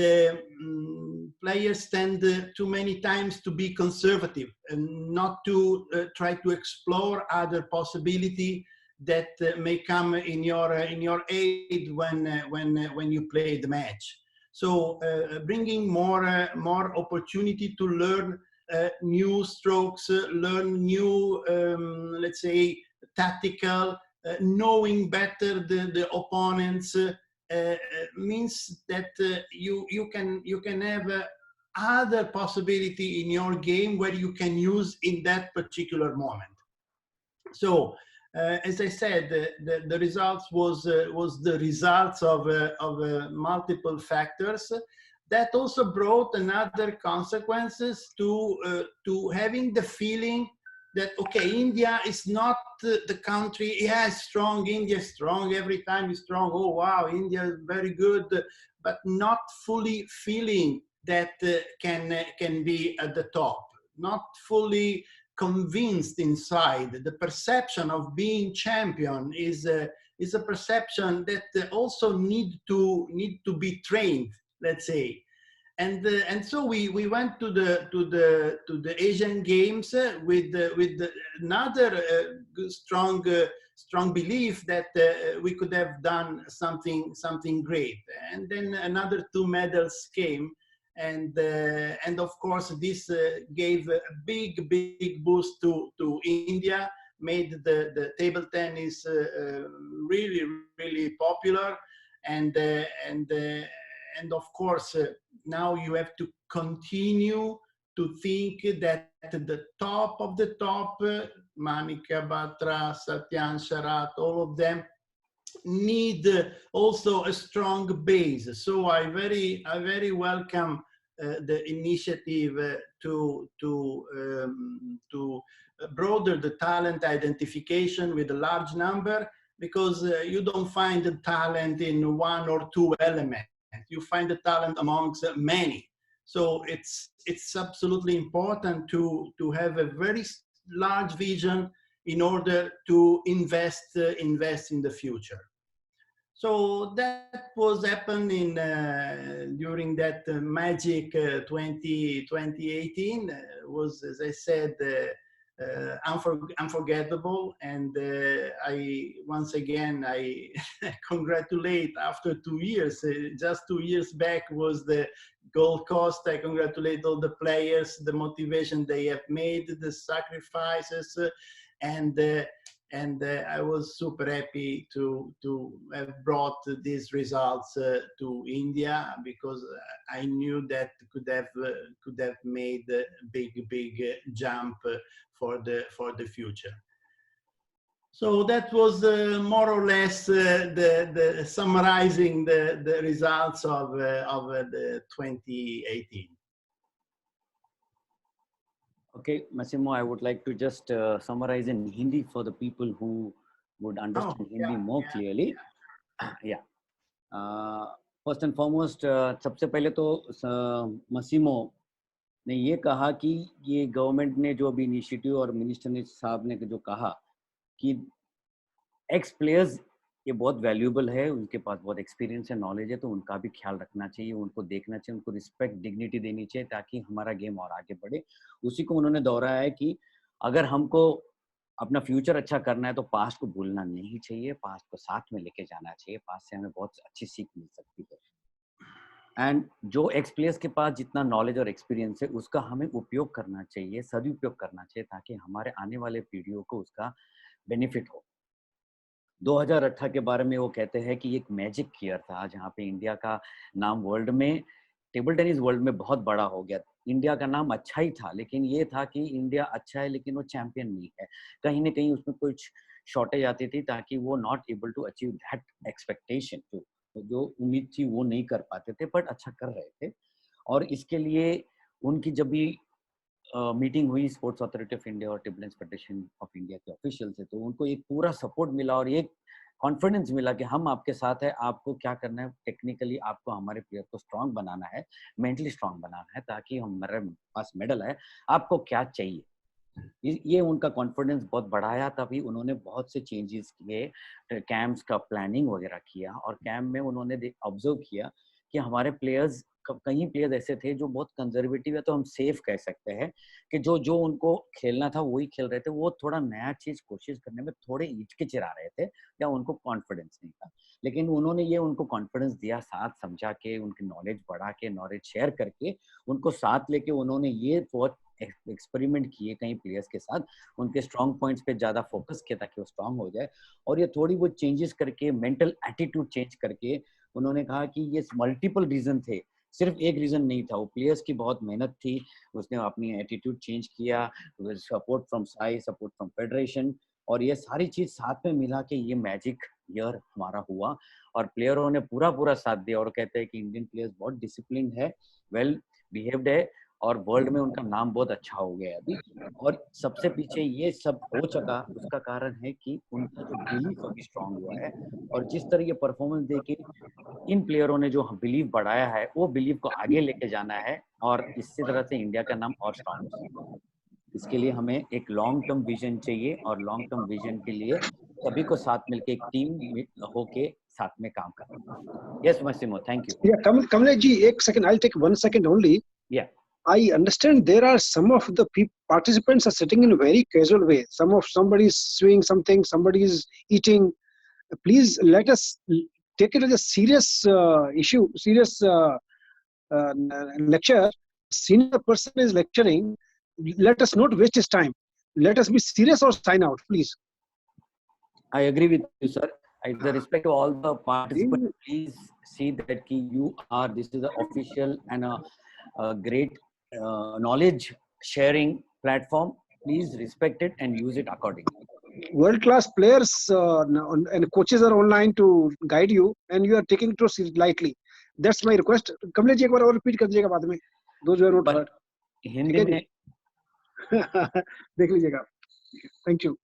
players tend too many times to be conservative and not to try to explore other possibility that may come in your aid when you play the match. So bringing more opportunity to learn new strokes, learn new let's say tactical, knowing better the opponents. Means that you can have other possibility in your game where you can use in that particular moment. So as I said, the results was the results of multiple factors that also brought another consequences to having the feeling that, okay, India is not the country, yeah, strong, India is strong, every time is strong, oh wow, India is very good, but not fully feeling that can be at the top, not fully convinced inside. The perception of being champion is a perception that also need to be trained, let's say. And so we went to the Asian Games with another strong belief that we could have done something great. And then another 2 medals came, and of course this gave a big boost to India, made the table tennis really popular, and of course, now you have to continue to think that the top of the top, Manika, Batra, Satyan, Sharat, all of them, need also a strong base. So I very welcome the initiative to broaden the talent identification with a large number, because you don't find the talent in one or two elements. You find the talent amongst many. So it's absolutely important to have a very large vision in order to invest in the future. So that was happened in during that magic 2018 was, as I said, unforgettable. And I once again I congratulate, after 2 years, just 2 years back was the Gold Coast. I congratulate all the players, the motivation they have made, the sacrifices, and I was super happy to have brought these results to India, because I knew that could have made a big jump for the future. So that was more or less the summarizing the results of the 2018. Okay, Massimo, I would like to just summarize in Hindi for the people who would understand Hindi more clearly. Yeah. First and foremost, सबसे पहले तो मसीमो ने ये कहा कि ये government ने जो अभी इनिशिएटिव और मिनिस्टर ने साहब ने जो कहा कि एक्स प्लेयर्स ये बहुत वैल्यूएबल है, उनके पास बहुत एक्सपीरियंस है, नॉलेज है, तो उनका भी ख्याल रखना चाहिए, उनको देखना चाहिए, उनको रिस्पेक्ट, डिग्निटी देनी चाहिए, ताकि हमारा गेम और आगे बढ़े। उसी को उन्होंने दोहराया है कि अगर हमको अपना फ्यूचर अच्छा करना है तो पास्ट को भूलना नहीं चाहिए, पास्ट को साथ में लेके जाना चाहिए, पास्ट से हमें बहुत अच्छी सीख मिल सकती है। एंड जो एक्स प्लेयर्स के पास जितना नॉलेज और एक्सपीरियंस है उसका हमें उपयोग करना चाहिए, सदुपयोग करना चाहिए, ताकि हमारे आने वाले पीढ़ियों को उसका बेनिफिट हो। 2018 के बारे में वो कहते हैं कि एक मैजिक ईयर था, जहाँ पे इंडिया का नाम वर्ल्ड में, टेबल टेनिस वर्ल्ड में बहुत बड़ा हो गया। इंडिया का नाम अच्छा ही था, लेकिन ये था कि इंडिया अच्छा है लेकिन वो चैंपियन नहीं है, कहीं ना कहीं उसमें कुछ शॉर्टेज आती थी, ताकि वो not able to achieve that expectation, जो उम्मीद थी वो नहीं कर पाते थे, बट अच्छा कर रहे थे। और इसके लिए उनकी जब भी मीटिंग हुई स्पोर्ट्स अथॉरिटी ऑफ इंडिया और table Tennis Federation of India के ऑफिशियल से, तो उनको एक पूरा सपोर्ट मिला और एक कॉन्फिडेंस मिला कि हम आपके साथ है, आपको क्या करना है टेक्निकली, आपको हमारे प्लेयर को स्ट्रांग बनाना है, मेंटली स्ट्रांग बनाना है, ताकि हमारे पास मेडल है, आपको क्या चाहिए। ये उनका कॉन्फिडेंस बहुत बढ़ाया। तभी उन्होंने बहुत से चेंजेस किए, कैंप्स का प्लानिंग वगैरह किया, और कैंप में उन्होंने ऑब्जर्व किया कि हमारे प्लेयर्स, कई प्लेयर्स ऐसे थे जो बहुत कंजर्वेटिव है, तो हम सेफ कह सकते हैं कि जो उनको खेलना था वही खेल रहे थे, वो थोड़ा नया चीज कोशिश करने में थोड़े हिचकिचा रहे थे या उनको कॉन्फिडेंस नहीं था। लेकिन उन्होंने ये उनको कॉन्फिडेंस दिया, साथ समझा के, उनकी नॉलेज बढ़ा के, नॉलेज शेयर करके, उनको साथ लेके उन्होंने ये बहुत एक्सपेरिमेंट किए कई प्लेयर्स के साथ, उनके स्ट्रॉन्ग पॉइंट्स पे ज्यादा फोकस किया ताकि वो स्ट्रॉन्ग हो जाए। और ये थोड़ी वो चेंजेस करके, मेंटल एटीट्यूड चेंज करके, उन्होंने कहा कि ये मल्टीपल रीजन थे, सिर्फ एक रीजन नहीं था, वो प्लेयर्स की बहुत मेहनत थी, उसने अपनी एटीट्यूड चेंज किया, support from Sai, support from federation, और ये सारी चीज साथ में मिला के ये मैजिक ईयर हमारा हुआ। और प्लेयरों ने पूरा साथ दिया, और कहते हैं कि इंडियन प्लेयर्स बहुत डिसिप्लिन है, वेल बिहेव्ड है, और वर्ल्ड में उनका नाम बहुत अच्छा हो गया है अभी। और सबसे पीछे ये सब हो सका, उसका कारण है कि उनका जो बिलीफ अभी स्ट्रांग हुआ है, और जिस तरह ये परफॉर्मेंस देके इन प्लेयरों ने जो बिलीव बढ़ाया है, वो बिलीव को आगे लेके जाना है, और इसी तरह से इंडिया का नाम और स्ट्रांग हो सकता है। इसके लिए हमें एक लॉन्ग टर्म विजन चाहिए, और लॉन्ग टर्म विजन के लिए सभी को साथ मिलके एक टीम होके साथ में काम करना। Yes Massimo, thank you. Yeah, Kamlesh ji, एक second, I'll take 1 second only. Yeah. I understand there are some of the participants are sitting in a very casual way. Somebody is doing something, somebody is eating. Please let us take it as a serious issue, serious lecture. Senior person is lecturing. Let us not waste his time. Let us be serious or sign out, please. I agree with you, sir. With the respect to all the participants, please see that this is an official and a great knowledge sharing platform. Please respect it and use it accordingly. world-class players and coaches are online to guide you, and you are taking it lightly. That's my request. Kamlesh ji एक बार और repeat कर दीजिएगा बाद में. Those who are not heard. Hindi में देख लीजिएगा. Thank you.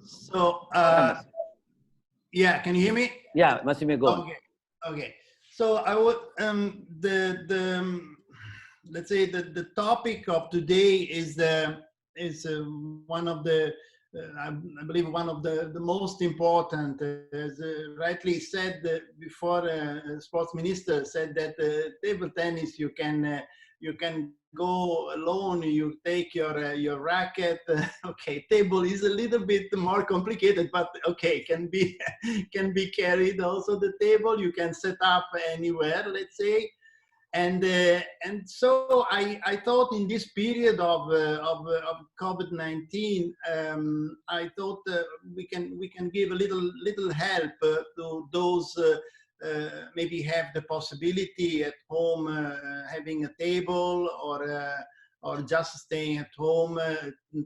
So, yeah, can you hear me? Yeah, Massimo, go on. Okay, okay. So I would let's say the topic of today is one of the I believe one of the most important, as rightly said before. Sports minister said that table tennis you can go alone. You take your racket. Okay, table is a little bit more complicated, but okay, can be carried. Also, the table you can set up anywhere. Let's say. And so I thought in this period of COVID-19, I thought we can give a little help to those maybe have the possibility at home having a table or just staying at home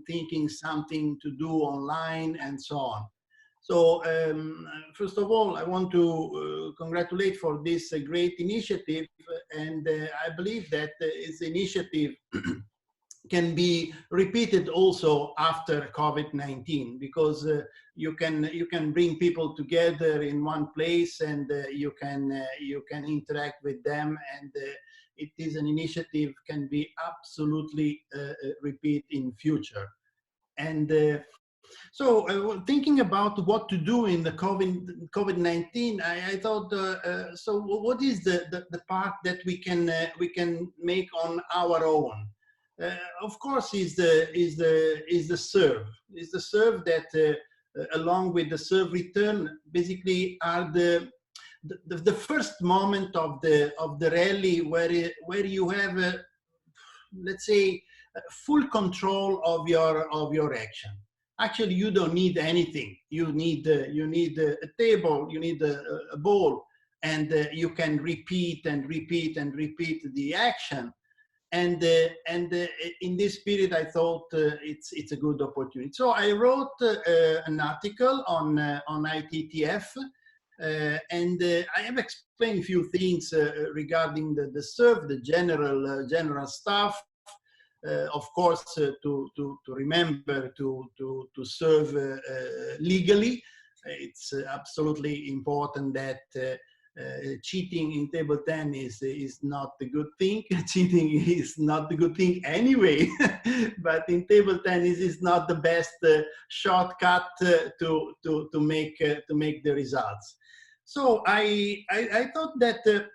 thinking something to do online and so on. So first of all, I want to congratulate for this great initiative, and I believe that this initiative can be repeated also after COVID-19, because you can bring people together in one place, and you can interact with them, and it is an initiative can be absolutely repeat in future. And so thinking about what to do in the COVID-19, I thought, so what is the part that we can make on our own? Of course, is the serve. Is the serve that along with the serve return basically are the first moment of the rally where you have let's say full control of your action. Actually, you don't need anything. You need a table, you need a ball, and you can repeat and repeat and repeat the action. And in this period, I thought it's a good opportunity. So I wrote an article on ITTF, and I have explained a few things regarding the serve, the general stuff. Of course, to remember to serve legally. It's absolutely important that cheating in table tennis is not a good thing. Cheating is not a good thing anyway, but in table tennis is not the best shortcut to make the results. So I thought that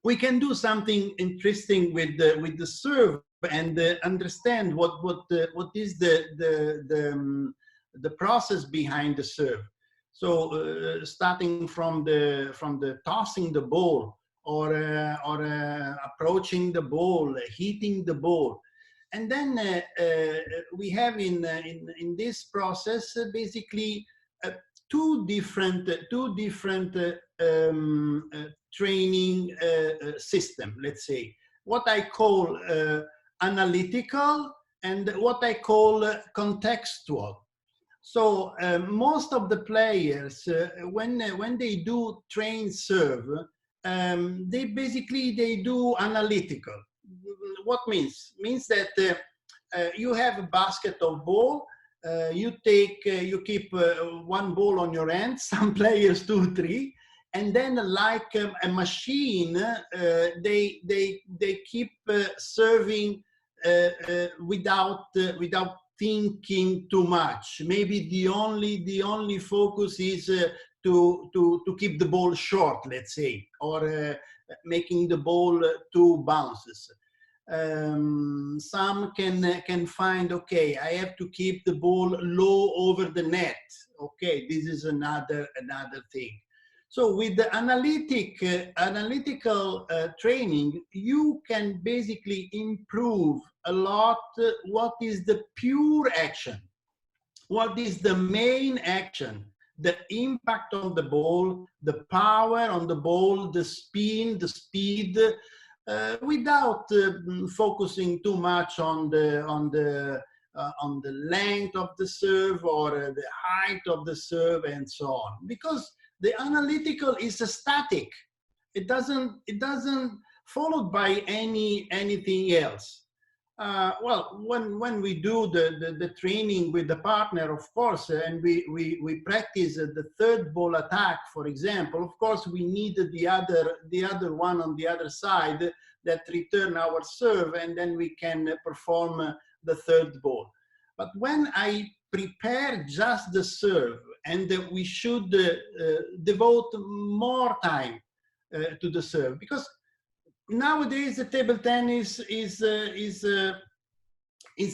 we can do something interesting with the serve, and understand what is the process behind the serve. So starting from the tossing the ball, or approaching the ball, hitting the ball, and then we have in this process basically two different training system. Let's say what I call analytical and what I call contextual. So most of the players, when they do train serve, they do analytical. What means that you have a basket of ball. You keep one ball on your hand. Some players 2, 3. And then, like a machine, they keep serving without thinking too much. Maybe the only focus is to keep the ball short, let's say, or making the ball 2 bounces. Some can find, okay, I have to keep the ball low over the net. Okay, this is another thing. So with the analytical training, you can basically improve a lot what is the pure action, what is the main action, the impact on the ball, the power on the ball, the spin, the speed, without focusing too much on the on the length of the serve or the height of the serve and so on, because the analytical is static. It doesn't followed by anything else. Well, when we do the training with the partner, of course, and we practice the third ball attack, for example, of course, we need the other one on the other side that return our serve, and then we can perform the third ball. But when I prepare just the serve, and we should devote more time to the serve, because nowadays the table tennis is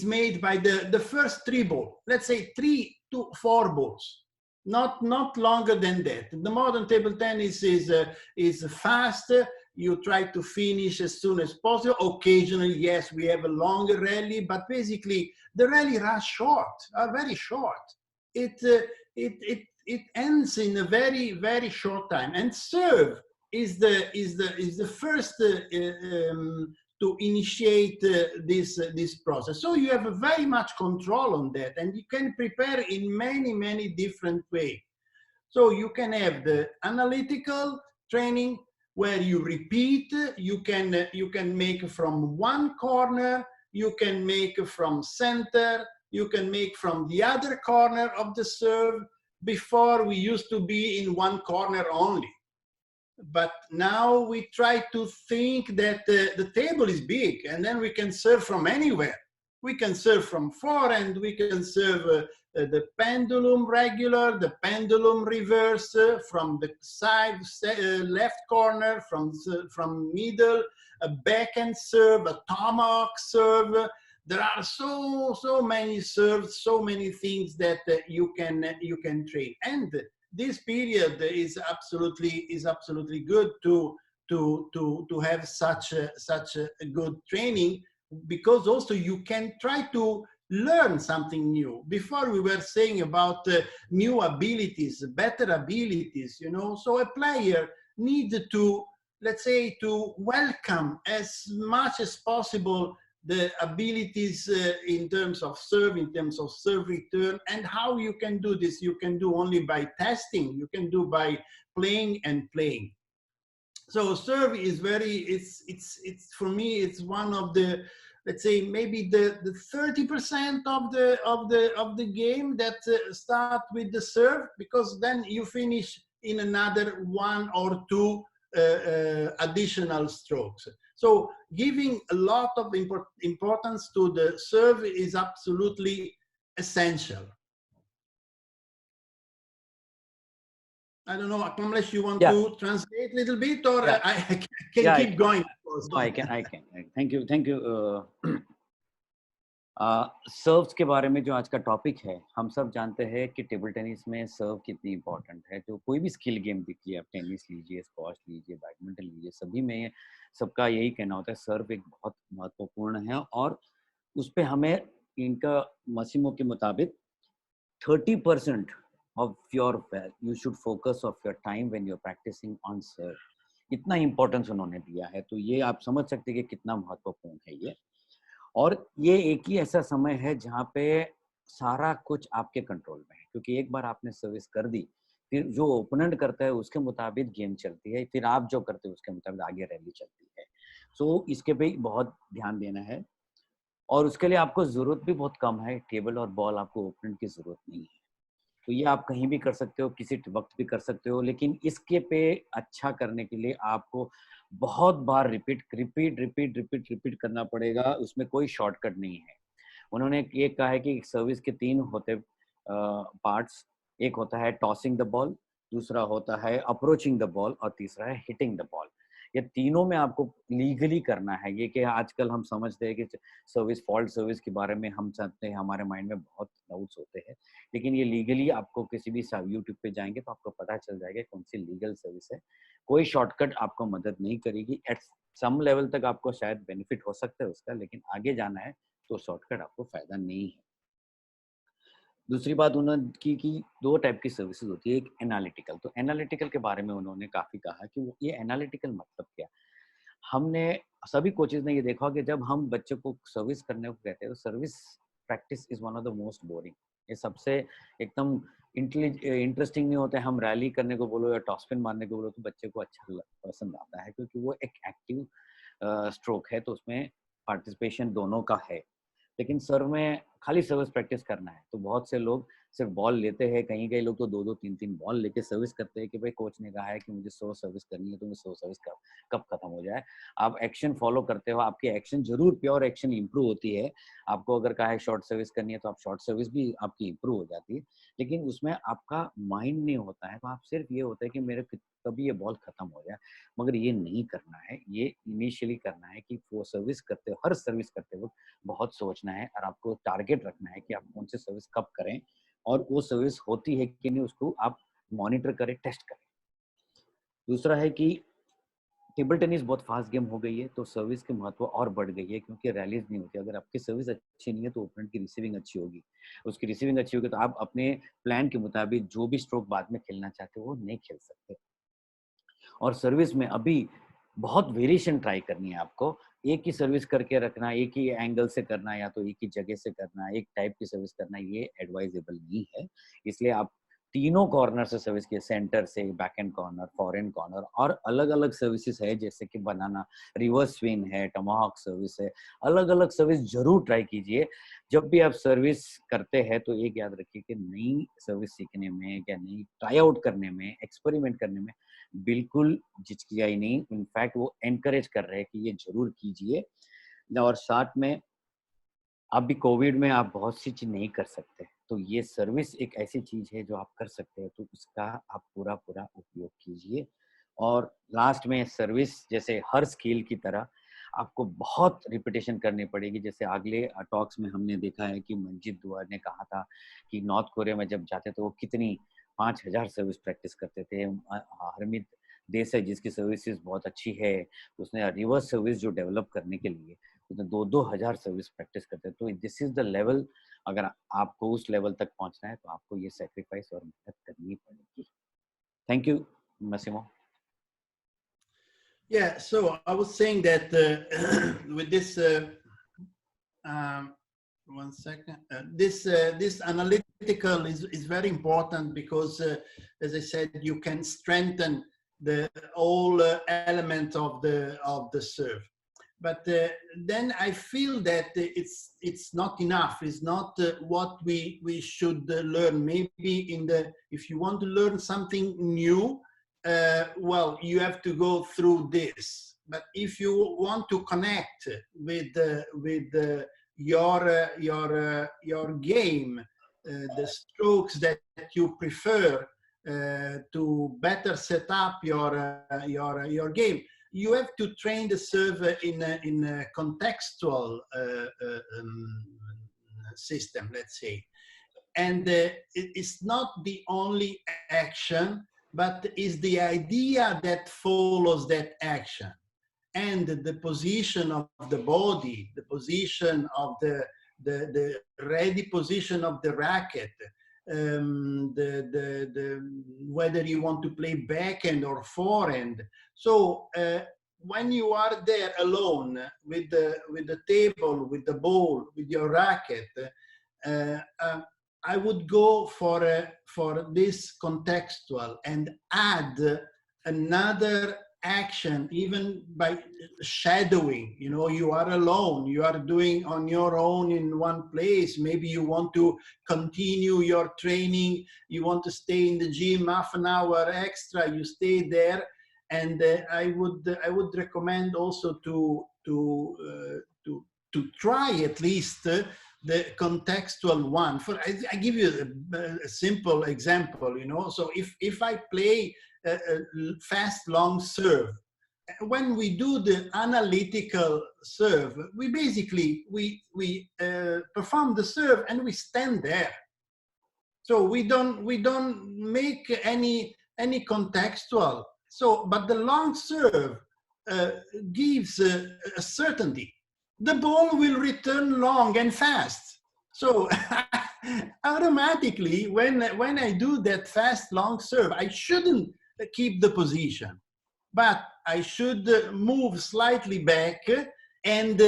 made by the first 3 balls, let's say 3 to 4 balls, not longer than that. The modern table tennis is fast. You try to finish as soon as possible. Occasionally, yes, we have a longer rally, but basically the rally runs short, are very short. It ends in a very short time. And serve is the first to initiate this process. So you have very much control on that, and you can prepare in many different ways. So you can have the analytical training where you repeat. You can make from one corner, you can make from center, you can make from the other corner of the serve. Before, we used to be in one corner only. But now we try to think that the table is big, and then we can serve from anywhere. We can serve from forehand, we can serve the pendulum regular, the pendulum reverse, from the side, left corner, from middle, a backhand serve, a tomahawk serve. There are so many serves, so many things that you can train. And this period is absolutely good to have such a good training, because also you can try to learn something new. Before we were saying about new abilities, better abilities, you know. So a player needs to, let's say, to welcome as much as possible the abilities in terms of serve, in terms of serve return. And how you can do this? You can do only by testing. You can do by playing and playing. So serve is it's for me, it's one of the, let's say, maybe the 30% of the game that start with the serve, because then you finish in another 1 or 2 additional strokes. So giving a lot of importance to the serve is absolutely essential. I don't know, unless you want to translate a little bit, or I can keep going. No, I can. Thank you. Serves के बारे में जो आज का topic है, हम सब जानते हैं कि टेबल टेनिस में सर्व कितनी इंपॉर्टेंट है। जो कोई भी स्किल गेम देखिए, आप टेनिस लीजिए, स्क्वॉश लीजिए, बैडमिंटन लीजिए, सभी में सबका यही कहना होता है, सर्व एक बहुत महत्वपूर्ण है। और उस पर हमें इनका मसीमो के मुताबिक 30% of your you should focus of your time when you're practicing on serve, इतना इंपॉर्टेंस उन्होंने दिया है। तो ये आप समझ सकते हैं कि कितना महत्वपूर्ण है ये। और ये एक ही ऐसा समय है जहाँ पे सारा कुछ आपके कंट्रोल में है, क्योंकि एक बार आपने सर्विस कर दी, फिर जो ओपोनेंट करता है उसके मुताबिक गेम चलती है, फिर आप जो करते हो उसके मुताबिक आगे रैली चलती है। सो इसके पे बहुत ध्यान देना है, और उसके लिए आपको ज़रूरत भी बहुत कम है। टेबल और बॉल, आपको ओपोनेंट की ज़रूरत नहीं है। तो ये आप कहीं भी कर सकते हो, किसी वक्त भी कर सकते हो, लेकिन इसके पे अच्छा करने के लिए आपको बहुत बार रिपीट करना पड़ेगा। उसमें कोई शॉर्टकट नहीं है। उन्होंने ये कहा है कि सर्विस के 3 होते पार्ट्स। एक होता है टॉसिंग द बॉल, दूसरा होता है अप्रोचिंग द बॉल, और तीसरा है हिटिंग द बॉल। ये तीनों में आपको लीगली करना है। ये कि आजकल हम समझते हैं कि सर्विस, फॉल्ट सर्विस के बारे में हम जानते हैं, हमारे माइंड में बहुत डाउट्स होते हैं, लेकिन ये लीगली आपको किसी भी यूट्यूब पे जाएंगे तो आपको पता चल जाएगा कौन सी लीगल सर्विस है। कोई शॉर्टकट आपको मदद नहीं करेगी। एट सम लेवल तक आपको शायद बेनिफिट हो सकता है उसका, लेकिन आगे जाना है तो शॉर्टकट आपको फायदा नहीं है। दूसरी बात उन्होंने की कि 2 टाइप की सर्विसेज होती है, एक एनालिटिकल। तो एनालिटिकल के बारे में उन्होंने काफ़ी कहा कि ये एनालिटिकल मतलब क्या। हमने सभी कोचेज ने ये देखा कि जब हम बच्चे को सर्विस करने को कहते हैं तो service practice is one of the most boring. ये सबसे एकदम इंटरेस्टिंग नहीं होता है. हम रैली करने को बोलो या टॉस पिन मारने को बोलो तो बच्चे को अच्छा पसंद आता है, क्योंकि वो एक एक्टिव स्ट्रोक है, तो उसमें पार्टिसिपेशन दोनों का है. लेकिन सर में खाली सर्विस प्रैक्टिस करना है, तो बहुत से लोग सिर्फ बॉल लेते हैं. कहीं लोग तो 2-2, 3-3 बॉल लेके सर्विस करते हैं कि भाई कोच ने कहा है कि मुझे 100 सर्विस करनी है, तो मुझे 100 सर्विस कब खत्म हो जाए. आप एक्शन फॉलो करते हो, आपकी एक्शन जरूर प्योर एक्शन इंप्रूव होती है. आपको अगर कहा है शॉर्ट सर्विस करनी है तो आप शॉर्ट सर्विस भी आपकी इंप्रूव हो जाती है, लेकिन उसमें आपका माइंड नहीं होता है. तो आप सिर्फ ये होता है कि मेरे कभी ये बॉल खत्म हो जाए. मगर ये नहीं करना है. ये इनिशियली करना है कि वो सर्विस करते हो, हर सर्विस करते वक्त बहुत सोचना है और आपको टारगेट रखना है कि आप कौन सी सर्विस कब करें, और वो सर्विस होती है कि नहीं उसको आप मॉनिटर करें, टेस्ट करें. दूसरा है कि टेबल टेनिस बहुत फास्ट गेम हो गई है, तो सर्विस की महत्व और बढ़ गई है, क्योंकि रैलीज नहीं होती. अगर आपकी सर्विस अच्छी नहीं है तो ओपोनेंट की रिसीविंग अच्छी होगी. उसकी रिसीविंग अच्छी होगी तो आप अपने प्लान के मुताबिक जो भी स्ट्रोक बाद में खेलना चाहते हो वो नहीं खेल सकते. और सर्विस में अभी बहुत वेरिएशन ट्राई करनी है आपको. एक ही सर्विस करके रखना, एक ही एंगल से करना, या तो एक ही जगह से करना, एक टाइप की सर्विस करना, ये एडवाइजेबल नहीं है. इसलिए आप तीनों कॉर्नर से सर्विस किए, सेंटर से, back and corner, foreign corner, और अलग अलग सर्विसेज है जैसे कि बनाना, रिवर्स स्विंग है, टमाहॉक सर्विस है. अलग अलग सर्विस जरूर ट्राई कीजिए. जब भी आप सर्विस करते हैं तो एक याद रखिए कि नई सर्विस सीखने में या नई ट्राई आउट करने में, एक्सपेरिमेंट करने में बिल्कुल झिझकियाई नहीं. इनफैक्ट वो एनकरेज कर रहे हैं कि ये जरूर कीजिए. और साथ में अभी कोविड में आप बहुत सी चीज नहीं कर सकते, तो ये सर्विस एक ऐसी चीज है जो आप कर सकते हैं, तो उसका आप पूरा उपयोग कीजिए. और लास्ट में सर्विस जैसे हर स्किल की तरह आपको बहुत रिपीटेशन करनी पड़ेगी. जैसे अगले टॉक्स में हमने देखा है कि मंजीत दुआ ने कहा था कि नॉर्थ कोरिया में जब जाते तो वो कितनी 5000 सर्विस प्रैक्टिस करते थे. हरमीत देश है जिसकी सर्विसेज बहुत अच्छी है, उसने रिवर्स सर्विस जो डेवलप करने के लिए उसने 2-2 हजार सर्विस प्रैक्टिस करते हैं. तो दिस इज द लेवल. अगर आपको उस लेवल तक पहुंचना है तो आपको ये सेक्रीफाइस और मेहनत करनी पड़ेगी. Thank you Massimo. Yeah, so I was saying that with this, one second, this analytical is very important because, as I said, you can strengthen the all element of the serve. But then I feel that it's not enough. It's not what we should learn. Maybe if you want to learn something new, well, you have to go through this. But if you want to connect with your game, the strokes that you prefer to better set up your game, you have to train the serve in a contextual system, let's say. And it's not the only action, but is the idea that follows that action. And the position of the body, the position of the ready position of the racket, whether you want to play backhand or forehand. So when you are there alone with the table, with the ball, with your racket, I would go for this contextual and add another action, even by shadowing. You know, you are alone, you are doing on your own in one place. Maybe you want to continue your training, you want to stay in the gym half an hour extra, you stay there. And I would recommend also to try at least the contextual one. I give you a simple example, you know. So if I play a fast long serve, when we do the analytical serve, we basically we perform the serve and we stand there. So we don't make any contextual. So, but the long serve gives a certainty. The ball will return long and fast. So automatically, when I do that fast long serve, I shouldn't keep the position, but I should move slightly back and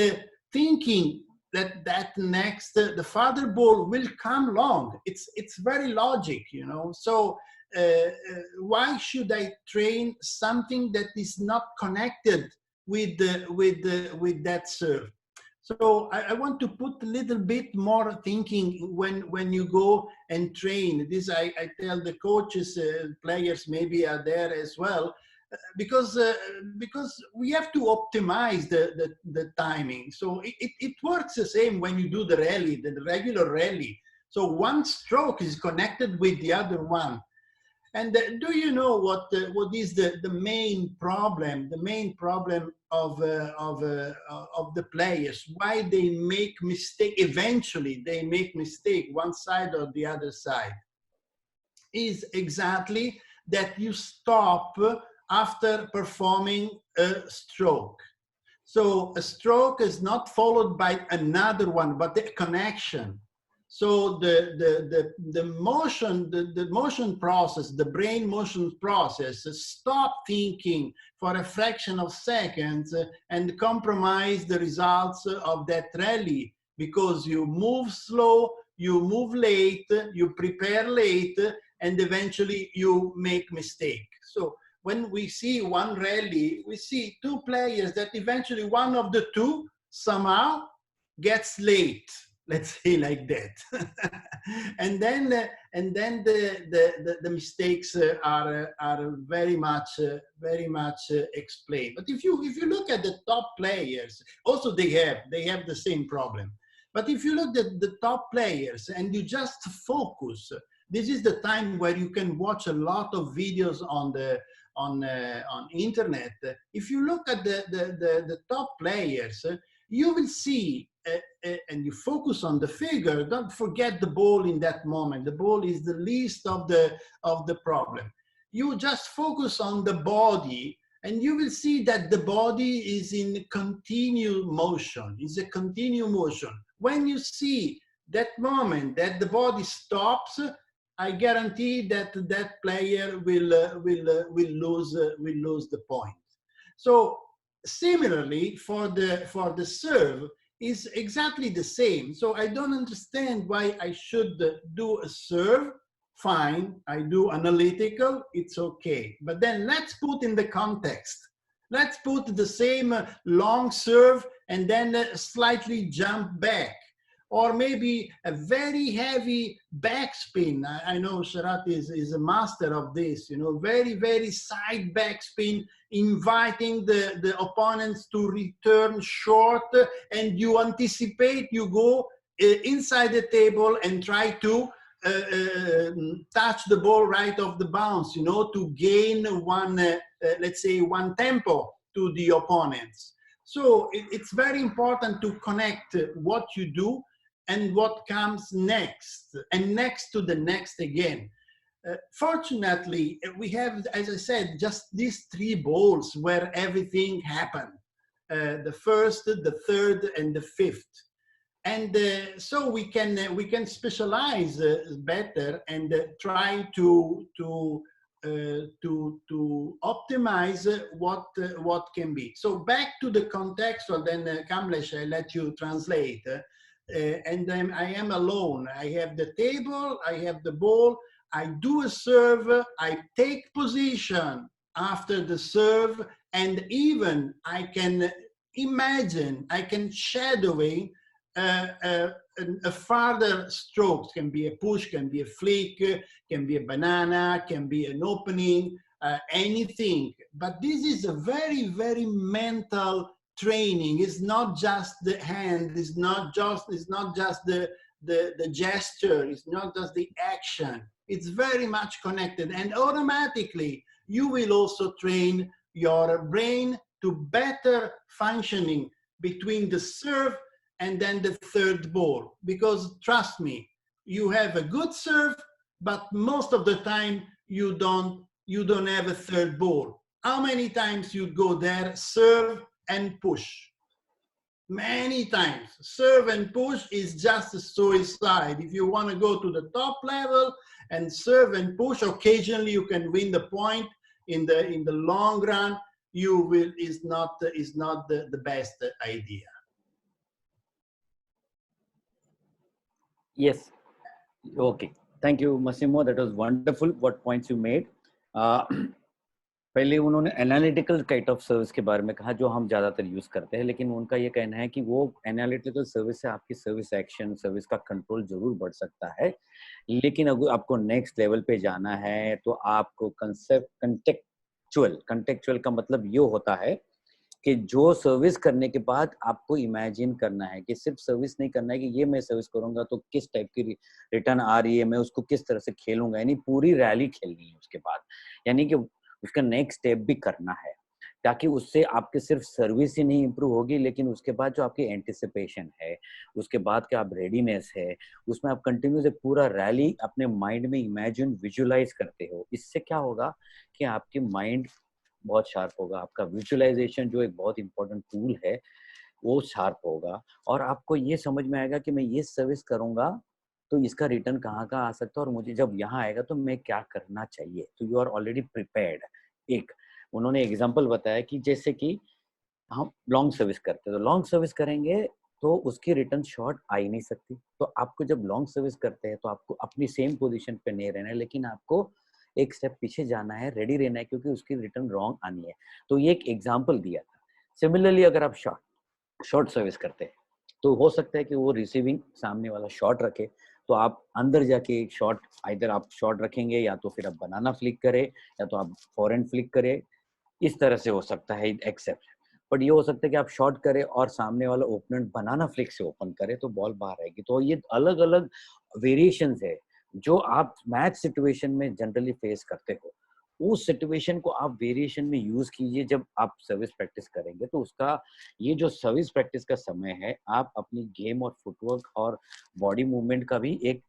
thinking that next the farther ball will come long. It's very logic, you know. So why should I train something that is not connected with that serve? So I want to put a little bit more thinking when you go and train. This I tell the coaches, players maybe are there as well, because we have to optimize the timing. So it works the same when you do the rally, the regular rally. So one stroke is connected with the other one. And do you know what is the main problem? The main problem of the players, why they make mistake? Eventually, they make mistake one side or the other side. Is exactly that you stop after performing a stroke. So a stroke is not followed by another one, but the connection. So the motion process, the brain motion process, stop thinking for a fraction of seconds and compromise the results of that rally, because you move slow, you move late, you prepare late, and eventually you make mistake. So when we see one rally, we see two players that eventually one of the two somehow gets late. Let's say like that. and then the mistakes are very much explained. But if you look at the top players, also they have the same problem. But if you look at the top players and you just focus, this is the time where you can watch a lot of videos on internet. If you look at the top players, you will see, and you focus on the figure, don't forget the ball in that moment. The ball is the least of the problem. You just focus on the body, and you will see that the body is in continued motion. It's a continued motion. When you see that moment that the body stops, I guarantee that that player will lose the point. So similarly, for the serve is exactly the same. So I don't understand why I should do a serve. Fine, I do analytical, it's okay. But then let's put in the context. Let's put the same long serve and then slightly jump back. Or maybe a very heavy backspin. I know Sharat is a master of this, you know, very, very side backspin, inviting the opponents to return short, and you anticipate, you go inside the table and try to touch the ball right off the bounce, you know, to gain one, let's say, one tempo to the opponents. So it's very important to connect what you do and what comes next, and next to the next again. Fortunately, we have, as I said, just these three balls where everything happened. The first, the third, and the fifth. And so we can specialize better and try to optimize what can be. So back to the contextual, then Kamlesh, I let you translate. And then I am alone. I have the table, I have the ball, I do a serve, I take position after the serve, and even I can imagine, I can shadowing a further stroke. Can be a push, can be a flick, can be a banana, can be an opening, anything. But this is a very, very mental training. It's not just the hand, it's not just the gesture, it's not just the action. It's very much connected, and automatically you will also train your brain to better functioning between the serve and then the third ball. Because trust me, you have a good serve, but most of the time you don't have a third ball. How many times you go there, serve and push? Many times. Serve and push is just a suicide. If you want to go to the top level and serve and push, occasionally you can win the point. In the long run, you will is not the best idea. Yes. Okay. Thank you, Massimo. That was wonderful. What points you made. Uh, पहले उन्होंने analytical kind of service के बारे में कहा जो हम ज़्यादातर use करते हैं, लेकिन उनका ये कहना है कि वो एनालिटिकल सर्विस से आपकी सर्विस एक्शन, सर्विस का कंट्रोल जरूर बढ़ सकता है, लेकिन अगर आपको नेक्स्ट लेवल पे जाना है तो आपको कंसेप्ट कंटेक्चुअल का मतलब ये होता है कि जो सर्विस करने के बाद आपको इमेजिन करना है कि सिर्फ सर्विस नहीं करना है कि ये मैं सर्विस करूंगा तो किस टाइप की रिटर्न आ रही है, मैं उसको किस तरह से खेलूंगा, यानी पूरी रैली खेलनी है उसके बाद, यानी कि उसका नेक्स्ट स्टेप भी करना है, ताकि उससे आपके सिर्फ सर्विस ही नहीं इंप्रूव होगी, लेकिन उसके बाद जो आपकी एंटिसिपेशन है, उसके बाद का आप रेडीनेस है, उसमें आप कंटिन्यूस एक पूरा रैली अपने माइंड में इमेजिन विजुलाइज करते हो। इससे क्या होगा कि आपकी माइंड बहुत शार्प होगा, आपका विजुअलाइजेशन जो एक बहुत इंपॉर्टेंट टूल है वो शार्प होगा, और आपको ये समझ में आएगा कि मैं ये सर्विस करूंगा तो इसका रिटर्न कहाँ कहाँ आ सकता है, और मुझे जब यहाँ आएगा तो मैं क्या करना चाहिए। तो यू आर ऑलरेडी प्रिपेयर्ड। एक उन्होंने एग्जांपल बताया कि जैसे कि हम लॉन्ग सर्विस करते हैं, तो लॉन्ग सर्विस करेंगे तो उसकी रिटर्न शॉर्ट आ ही नहीं सकती। तो आपको जब लॉन्ग सर्विस करते हैं तो आपको अपनी सेम पोजीशन पे नहीं रहना है, लेकिन आपको एक स्टेप पीछे जाना है, रेडी रहना है, क्योंकि उसकी रिटर्न रॉन्ग आनी है। तो ये एक एग्जांपल दिया था। सिमिलरली अगर आप शॉर्ट सर्विस करते हैं तो हो सकता है कि वो रिसीविंग सामने वाला शॉर्ट रखे, तो आप अंदर जाके एक शॉर्ट, इधर आप शॉर्ट रखेंगे या तो फिर आप बनाना फ्लिक करें या तो आप फॉरहैंड फ्लिक करें, इस तरह से हो सकता है एक्सेप्ट। बट ये हो सकता है कि आप शॉर्ट करें और सामने वाला ओपोनेंट बनाना फ्लिक से ओपन करे तो बॉल बाहर आएगी। तो ये अलग अलग वेरिएशंस है जो आप मैच सिचुएशन में जनरली फेस करते हो। उस सिचुएशन को आप वेरिएशन में यूज कीजिए जब आप सर्विस प्रैक्टिस करेंगे, तो उसका ये जो सर्विस प्रैक्टिस का समय है, आप अपनी गेम और फुटवर्क और बॉडी मूवमेंट का भी एक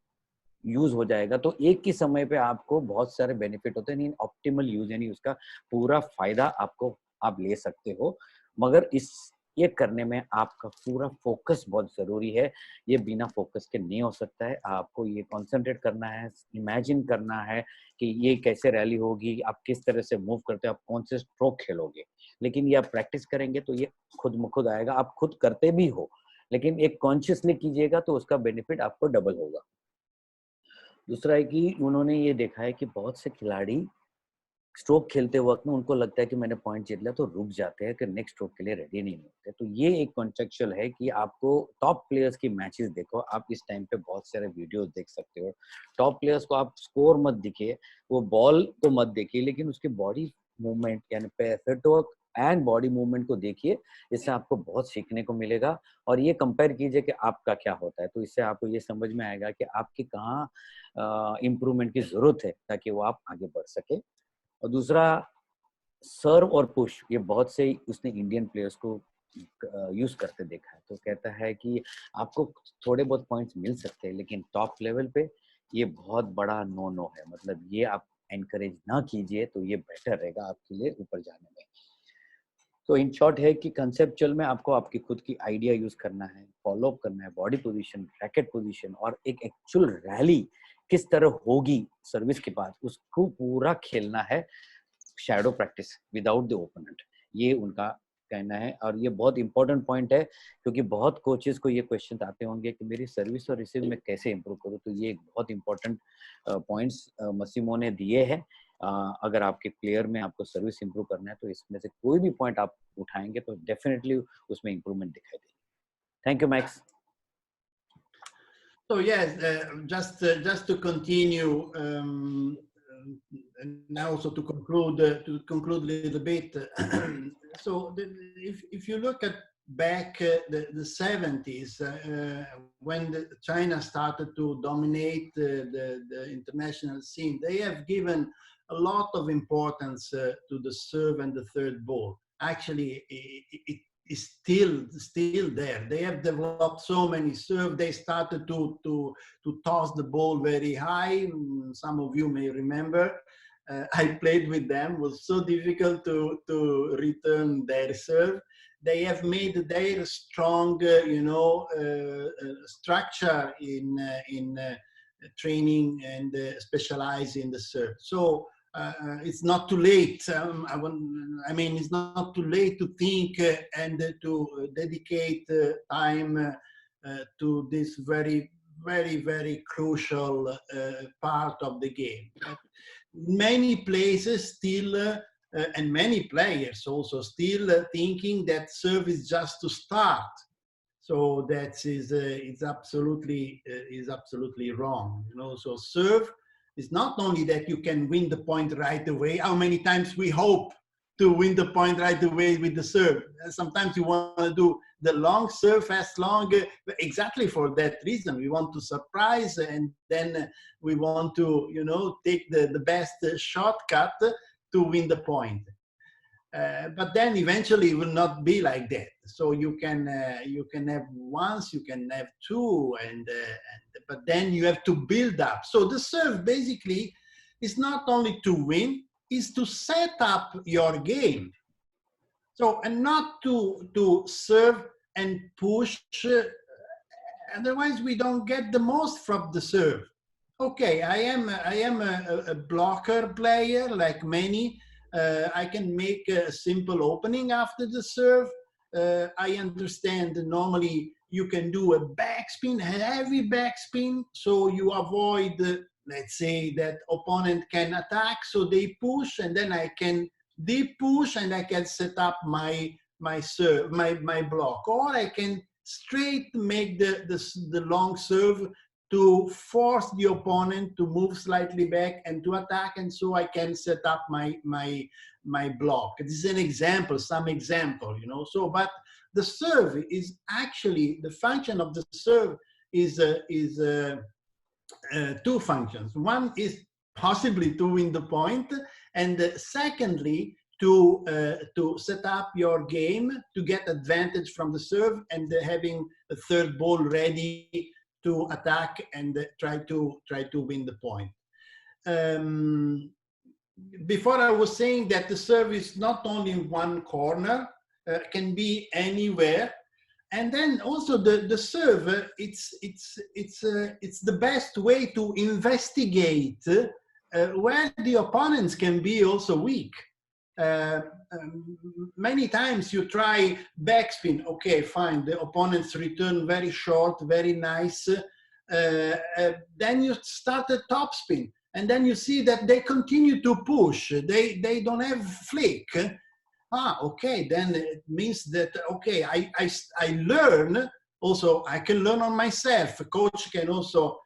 यूज हो जाएगा। तो एक ही समय पे आपको बहुत सारे बेनिफिट होते हैं, नहीं ऑप्टिमल यूज, यानी उसका पूरा फायदा आपको आप ले सकते हो। मगर इस ये करने में आपका पूरा फोकस बहुत जरूरी है। ये बिना फोकस के नहीं हो सकता है। आपको ये कंसंट्रेट करना है, इमेजिन करना है कि ये कैसे रैली होगी, आप किस तरह से मूव करते हो, आप कौन से स्ट्रोक खेलोगे। लेकिन ये आप प्रैक्टिस करेंगे तो ये खुद ब खुद आएगा। आप खुद करते भी हो, लेकिन एक कॉन्शियसली कीजिएगा तो उसका बेनिफिट आपको डबल होगा। दूसरा है कि उन्होंने ये देखा है कि बहुत से खिलाड़ी स्ट्रोक खेलते वक्त में उनको लगता है कि मैंने पॉइंट जीत लिया, तो रुक जाते हैं कि नेक्स्ट स्ट्रोक के लिए रेडी नहीं होते। तो ये एक कॉन्टेक्चुअल है कि आपको टॉप प्लेयर्स की मैचेस देखो, आप इस टाइम पे बहुत सारे वीडियोस देख सकते हो। टॉप प्लेयर्स को आप स्कोर मत दिखिए, वो बॉल को मत देखिए, लेकिन उसकी बॉडी मूवमेंट यानी फुटवर्क एंड बॉडी मूवमेंट को देखिए। इससे आपको बहुत सीखने को मिलेगा, और ये कंपेयर कीजिए कि आपका क्या होता है, तो इससे आपको ये समझ में आएगा कि आपकी कहाँ इम्प्रूवमेंट की जरूरत है, ताकि वो आप आगे बढ़ सके। और दूसरा, सर्व और पुश, ये बहुत से उसने इंडियन प्लेयर्स को यूज करते देखा है। तो कहता है कि आपको थोड़े बहुत पॉइंट्स मिल सकते हैं, लेकिन टॉप लेवल पे ये बहुत बड़ा नो नो है, मतलब ये आप एनकरेज ना कीजिए, तो ये बेटर रहेगा आपके लिए ऊपर जाने में। तो इन शॉर्ट है कि कंसेप्चुअल में आपको आपकी खुद की आइडिया यूज करना है, फॉलो अप करना है, बॉडी पोजीशन, रैकेट पोजीशन, और एक एक्चुअल रैली किस तरह होगी सर्विस के बाद, उसको पूरा खेलना है shadow practice without the opponent. ये उनका कहना है, और ये बहुत इंपॉर्टेंट पॉइंट है, क्योंकि बहुत कोचेस को ये क्वेश्चन आते होंगे कि मेरी सर्विस और रिसीव में कैसे इंप्रूव करूँ। तो ये एक बहुत इंपॉर्टेंट पॉइंट्स मसीमो ने दिए हैं। अगर आपके प्लेयर में आपको सर्विस इंप्रूव करना है तो इसमें से कोई भी पॉइंट आप उठाएंगे तो डेफिनेटली उसमें इंप्रूवमेंट दिखाई देगी। Thank you max. So yes, just to continue, and also to conclude a little bit. So if you look at back the 70s, when China started to dominate the international scene, they have given a lot of importance to the serve and the third ball. Actually, it is still there. They have developed so many serve. They started to toss the ball very high. Some of you may remember. I played with them. It was so difficult to return their serve. They have made their strong, structure in training and specialize in the serve. So it's not too late. It's not too late to think and to dedicate time to this very, very crucial part of the game. Many places still, and many players also still thinking that serve is just to start. So that is absolutely wrong. You know, so serve is not only that you can win the point right away. How many times we hope to win the point right away with the serve? Sometimes you want to do the long serve fast long, exactly for that reason. We want to surprise, and then we want to, you know, take the best shortcut to win the point. But then eventually it will not be like that. So you can have once, you can have two, but then you have to build up. So the serve basically is not only to win, is to set up your game. So, and not to serve and push. Otherwise, we don't get the most from the serve. Okay, I am a blocker player, like many. I can make a simple opening after the serve. I understand that normally you can do a backspin, heavy backspin, so you avoid, let's say, that opponent can attack, so they push, and then I can deep push, and I can set up my serve, my block, or I can straight make the long serve to force the opponent to move slightly back and to attack, and so I can set up my block. This is an example, some example, you know. So, but the serve is actually, the function of the serve is two functions. One is possibly to win the point, and secondly, to set up your game to get advantage from the serve, and having a third ball ready to attack and try to win the point. Before I was saying that the serve is not only in one corner, can be anywhere, and then also the serve, it's the best way to investigate where the opponents can be also weak. Many times you try backspin, okay, fine, the opponents return very short, very nice, then you start a topspin, and then you see that they continue to push, they don't have flick. Okay, then it means that, okay, I learn, also I can learn on myself. A coach can also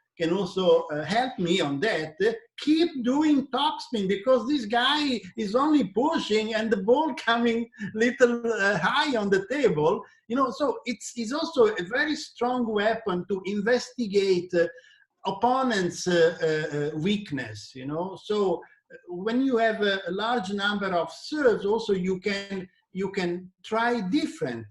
help me on that. Keep doing topspin, because this guy is only pushing and the ball coming little high on the table, you know. So it's also a very strong weapon to investigate opponent's weakness, you know. So when you have a large number of serves, also you can try different.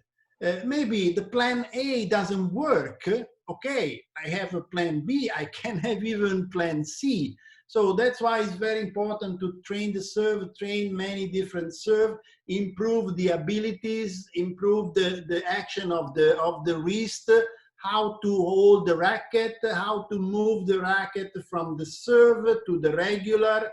Maybe the plan A doesn't work. Okay, I have a plan B, I can have even plan C. So that's why it's very important to train the serve, train many different serve, improve the abilities, improve the action of the wrist, how to hold the racket, how to move the racket from the serve to the regular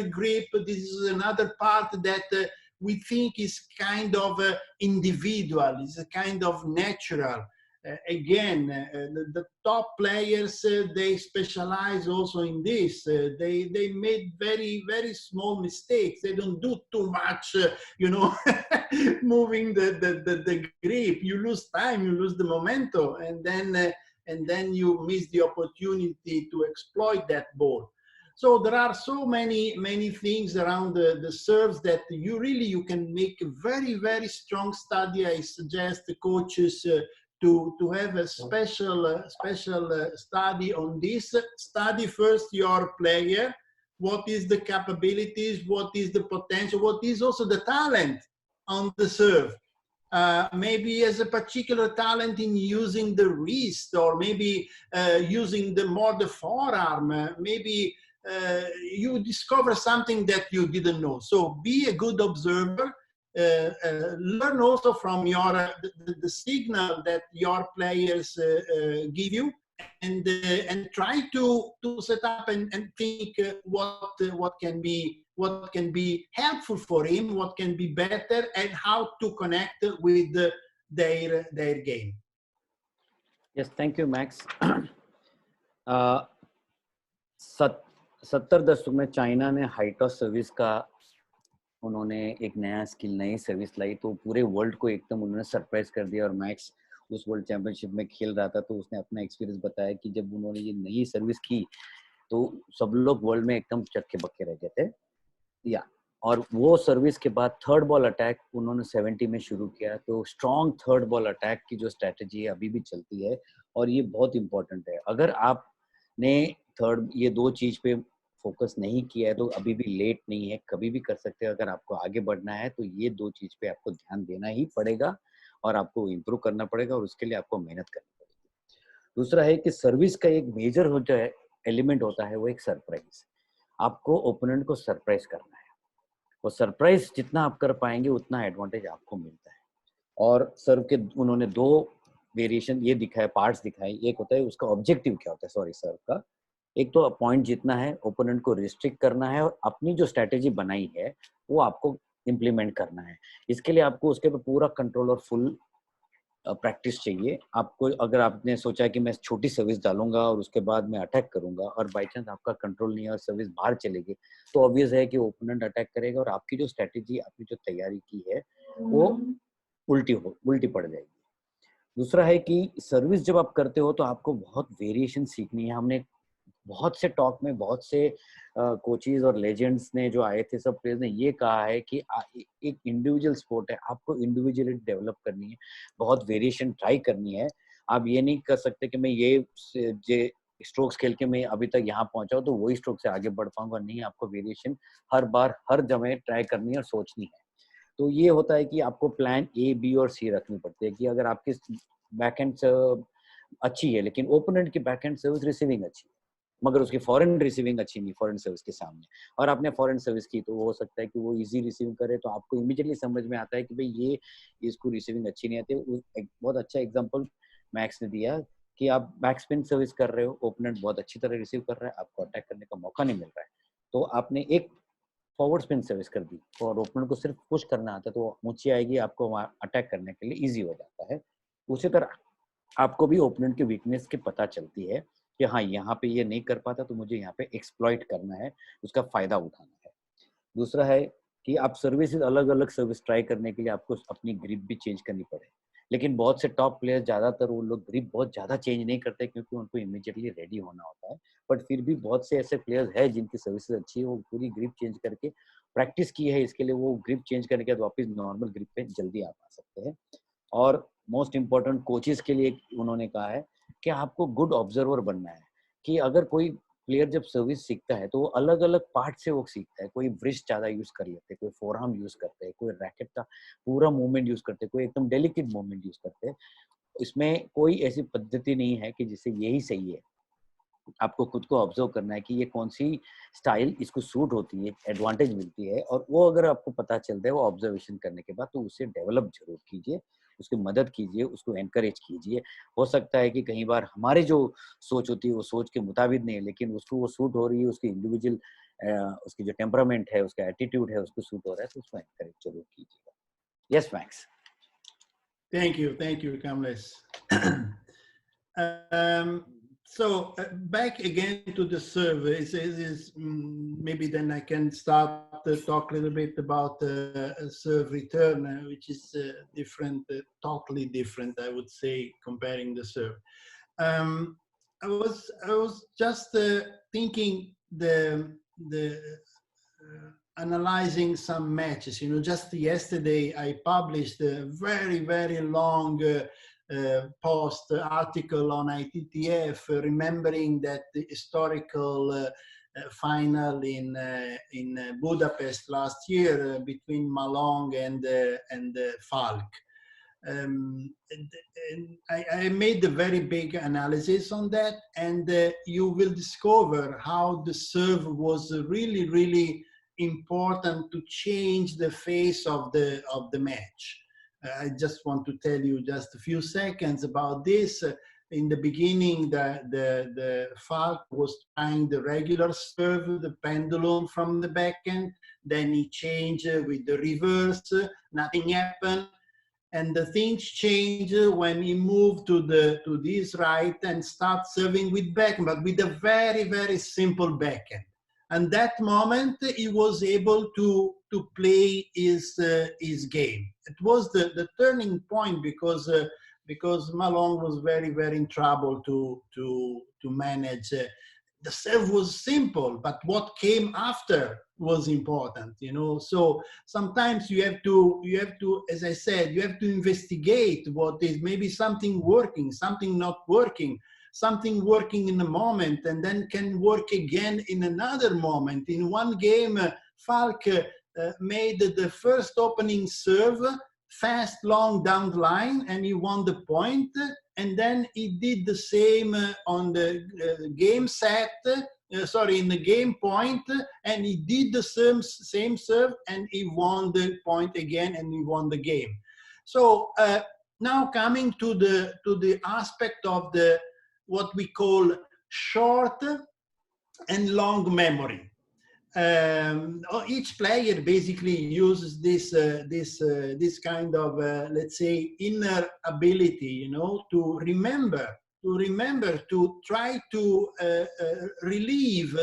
grip. This is another part that we think is kind of individual, is a kind of natural. Again, the top players, they specialize also in this. They made very small mistakes. They don't do too much, you know, moving the grip. You lose time, you lose the momentum, and then you miss the opportunity to exploit that ball. So there are so many things around the serves that you can make a very strong study. I suggest the coaches to have a special study on this. Study first your player, what is the capabilities, what is the potential, what is also the talent on the serve. Maybe he has a particular talent in using the wrist, or maybe using the forearm. Maybe you discover something that you didn't know. So be a good observer. Learn also from your the signal that your players give you, and try to set up and think what can be helpful for him, what can be better, and how to connect with their game. Yes, thank you, Max. 70 दशक में China ने height of service का उन्होंने एक नया skill, नई service लाई, तो पूरे वर्ल्ड को एकदम उन्होंने सरप्राइज कर दिया। और मैक्स उस वर्ल्ड चैंपियनशिप में खेल रहा था, तो उसने अपना एक्सपीरियंस बताया कि जब उन्होंने ये नई सर्विस की तो सब लोग वर्ल्ड में एकदम चक्के बक्के रह गए थे। या और वो सर्विस के बाद थर्ड बॉल अटैक उन्होंने 70 में शुरू किया। तो स्ट्रॉन्ग थर्ड बॉल अटैक की जो स्ट्रेटजी है अभी भी चलती है, और ये बहुत इंपॉर्टेंट है। अगर आपने थर्ड ये दो चीज पे फोकस नहीं किया है तो अभी भी लेट नहीं है, कभी भी कर सकते हैं। अगर आपको आगे बढ़ना है तो ये दो चीज पे आपको ध्यान देना ही पड़ेगा, और आपको इम्प्रूव करना पड़ेगा, और उसके लिए आपको मेहनत करनी पड़ेगी। दूसरा है कि सर्विस का एक मेजर हो जाए एलिमेंट होता है वो एक सरप्राइज। आपको ओपोनेंट को सरप्राइज करना है, और सरप्राइज जितना आप कर पाएंगे उतना एडवांटेज आपको मिलता है। और सर्व के उन्होंने दो वेरिएशन ये दिखाए, पार्ट्स दिखाए। एक होता है उसका ऑब्जेक्टिव क्या होता है, सॉरी सर्व का, एक तो पॉइंट जीतना है, ओपोनेंट को रिस्ट्रिक्ट करना है, और अपनी जो स्ट्रेटेजी बनाई है वो आपको इम्प्लीमेंट करना है। इसके लिए आपको उसके पे पूरा कंट्रोल और फुल प्रैक्टिस चाहिए आपको। अगर आपने सोचा कि मैं छोटी सर्विस डालूंगा और उसके बाद मैं अटैक करूंगा, और बाई चांस आपका कंट्रोल नहीं है और सर्विस बाहर चलेगी, तो ऑब्वियस है कि ओपोनेंट अटैक करेगा, और आपकी जो स्ट्रेटेजी, आपने जो तैयारी की है वो उल्टी पड़ जाएगी। दूसरा है कि सर्विस जब आप करते हो तो आपको बहुत वेरिएशन सीखनी है। हमने बहुत से टॉक में बहुत से कोचेज और लेजेंड्स ने जो आए थे, सब प्लेयर्स ने ये कहा है कि एक इंडिविजुअल स्पोर्ट है, आपको इंडिविजुअलिटी डेवलप करनी है, बहुत वेरिएशन ट्राई करनी है। आप ये नहीं कर सकते कि मैं ये स्ट्रोक्स खेल के मैं अभी तक यहाँ पहुंचा हूँ तो वही स्ट्रोक से आगे बढ़ पाऊंगा, नहीं, आपको वेरिएशन हर बार हर जगह ट्राई करनी है और सोचनी है। तो ये होता है कि आपको प्लान ए, बी और सी रखनी पड़ती है, कि अगर आपकी बैकएंड अच्छी है लेकिन ओपोनेंट की बैकएंड सर्विस रिसीविंग अच्छी है, मगर उसकी फॉरेन रिसीविंग अच्छी नहीं फॉरेन सर्विस के सामने, और आपने फॉरेन सर्विस की, तो वो हो सकता है कि वो इजी रिसीव करे, तो आपको इमीडिएटली समझ में आता है कि भाई ये इसको रिसीविंग अच्छी नहीं आती। एक बहुत अच्छा एग्जांपल मैक्स ने दिया कि आप बैक स्पिन सर्विस कर रहे हो, ओपोनेंट बहुत अच्छी तरह रिसीव कर रहा है, आपको अटैक करने का मौका नहीं मिल रहा है, तो आपने एक फॉरवर्ड स्पिन सर्विस कर दी, और ओपोनेंट को सिर्फ पुश करना आता है, तो ऊंची आएगी, आपको वहाँ अटैक करने के लिए ईजी हो जाता है। उसी तरह आपको भी ओपोनेंट की वीकनेस की पता चलती है कि हाँ, यहाँ पे ये नहीं कर पाता, तो मुझे यहाँ पे एक्सप्लॉइट करना है, उसका फायदा उठाना है। दूसरा है कि आप सर्विसेज अलग अलग सर्विस ट्राई करने के लिए आपको अपनी ग्रिप भी चेंज करनी पड़े। लेकिन बहुत से टॉप प्लेयर्स ज़्यादातर वो लोग ग्रिप बहुत ज़्यादा चेंज नहीं करते, क्योंकि उनको इमीडिएटली रेडी होना होता है। बट फिर भी बहुत से ऐसे प्लेयर्स हैं जिनकी सर्विसेज अच्छी है, वो पूरी ग्रिप चेंज करके प्रैक्टिस की है इसके लिए, वो ग्रिप चेंज करने के बाद वापस नॉर्मल ग्रिप पे जल्दी आ पा सकते हैं। और मोस्ट इम्पोर्टेंट कोचेस के लिए उन्होंने कहा है कि आपको गुड ऑब्जर्वर बनना है, कि अगर कोई प्लेयर जब सर्विस सीखता है तो वो अलग अलग पार्ट से वो सीखता है। कोई ब्रिस्ट ज्यादा यूज कर लेते हैं, कोई फोरआर्म यूज करते हैं, कोई रैकेट का पूरा मूवमेंट यूज करते हैं, कोई एकदम डेलिकेट मूवमेंट यूज करते हैं। इसमें कोई ऐसी पद्धति नहीं है कि जिससे यही सही है। आपको खुद को ऑब्जर्व करना है कि ये कौन सी स्टाइल इसको सूट होती है, एडवांटेज मिलती है, और वो अगर आपको पता चलता है वो ऑब्जर्वेशन करने के बाद, तो उसे डेवलप जरूर कीजिए, उसकी मदद कीजिए, उसको एनकरेज कीजिए। हो सकता है कि कई बार हमारे जो सोच होती है वो सोच के मुताबिक नहीं है, लेकिन उसको वो सूट हो रही है, उसकी इंडिविजुअल उसकी जो टेम्परामेंट है, उसका एटीट्यूड है, उसको सूट हो रहा है, तो उसको एनकरेज जरूर कीजिएगा। Yes max. Thank you, Kamlesh. So back again to the survey, maybe then I can start to talk a little bit about serve return, which is different, totally different, I would say, comparing the serve. I was just thinking analyzing some matches. You know, just yesterday I published a very long post article on ITTF, remembering that the historical final in Budapest last year between Malong and Falk. And I made a very big analysis on that, and you will discover how the serve was really important to change the face of the match. I just want to tell you just a few seconds about this. In the beginning, the Falk was trying the regular serve, the pendulum from the backhand. Then he changed with the reverse. Nothing happened. and the things change when he moved to this right and start serving with backhand, but with a very, very simple backhand. And that moment he was able to play his game. It was the turning point because Malone was very, very in trouble to manage. The serve was simple, but what came after was important, you know. So sometimes you have to, as I said, you have to investigate what is maybe something working, something not working, something working in a moment and then can work again in another moment. In one game, Falk made the first opening serve fast, long down the line, and he won the point. And then he did the same on the game set, in the game point, and he did the same serve, and he won the point again, and he won the game. So now coming to the aspect of the what we call short and long memory. Each player basically uses this kind of let's say inner ability, you know, to remember, to try to relieve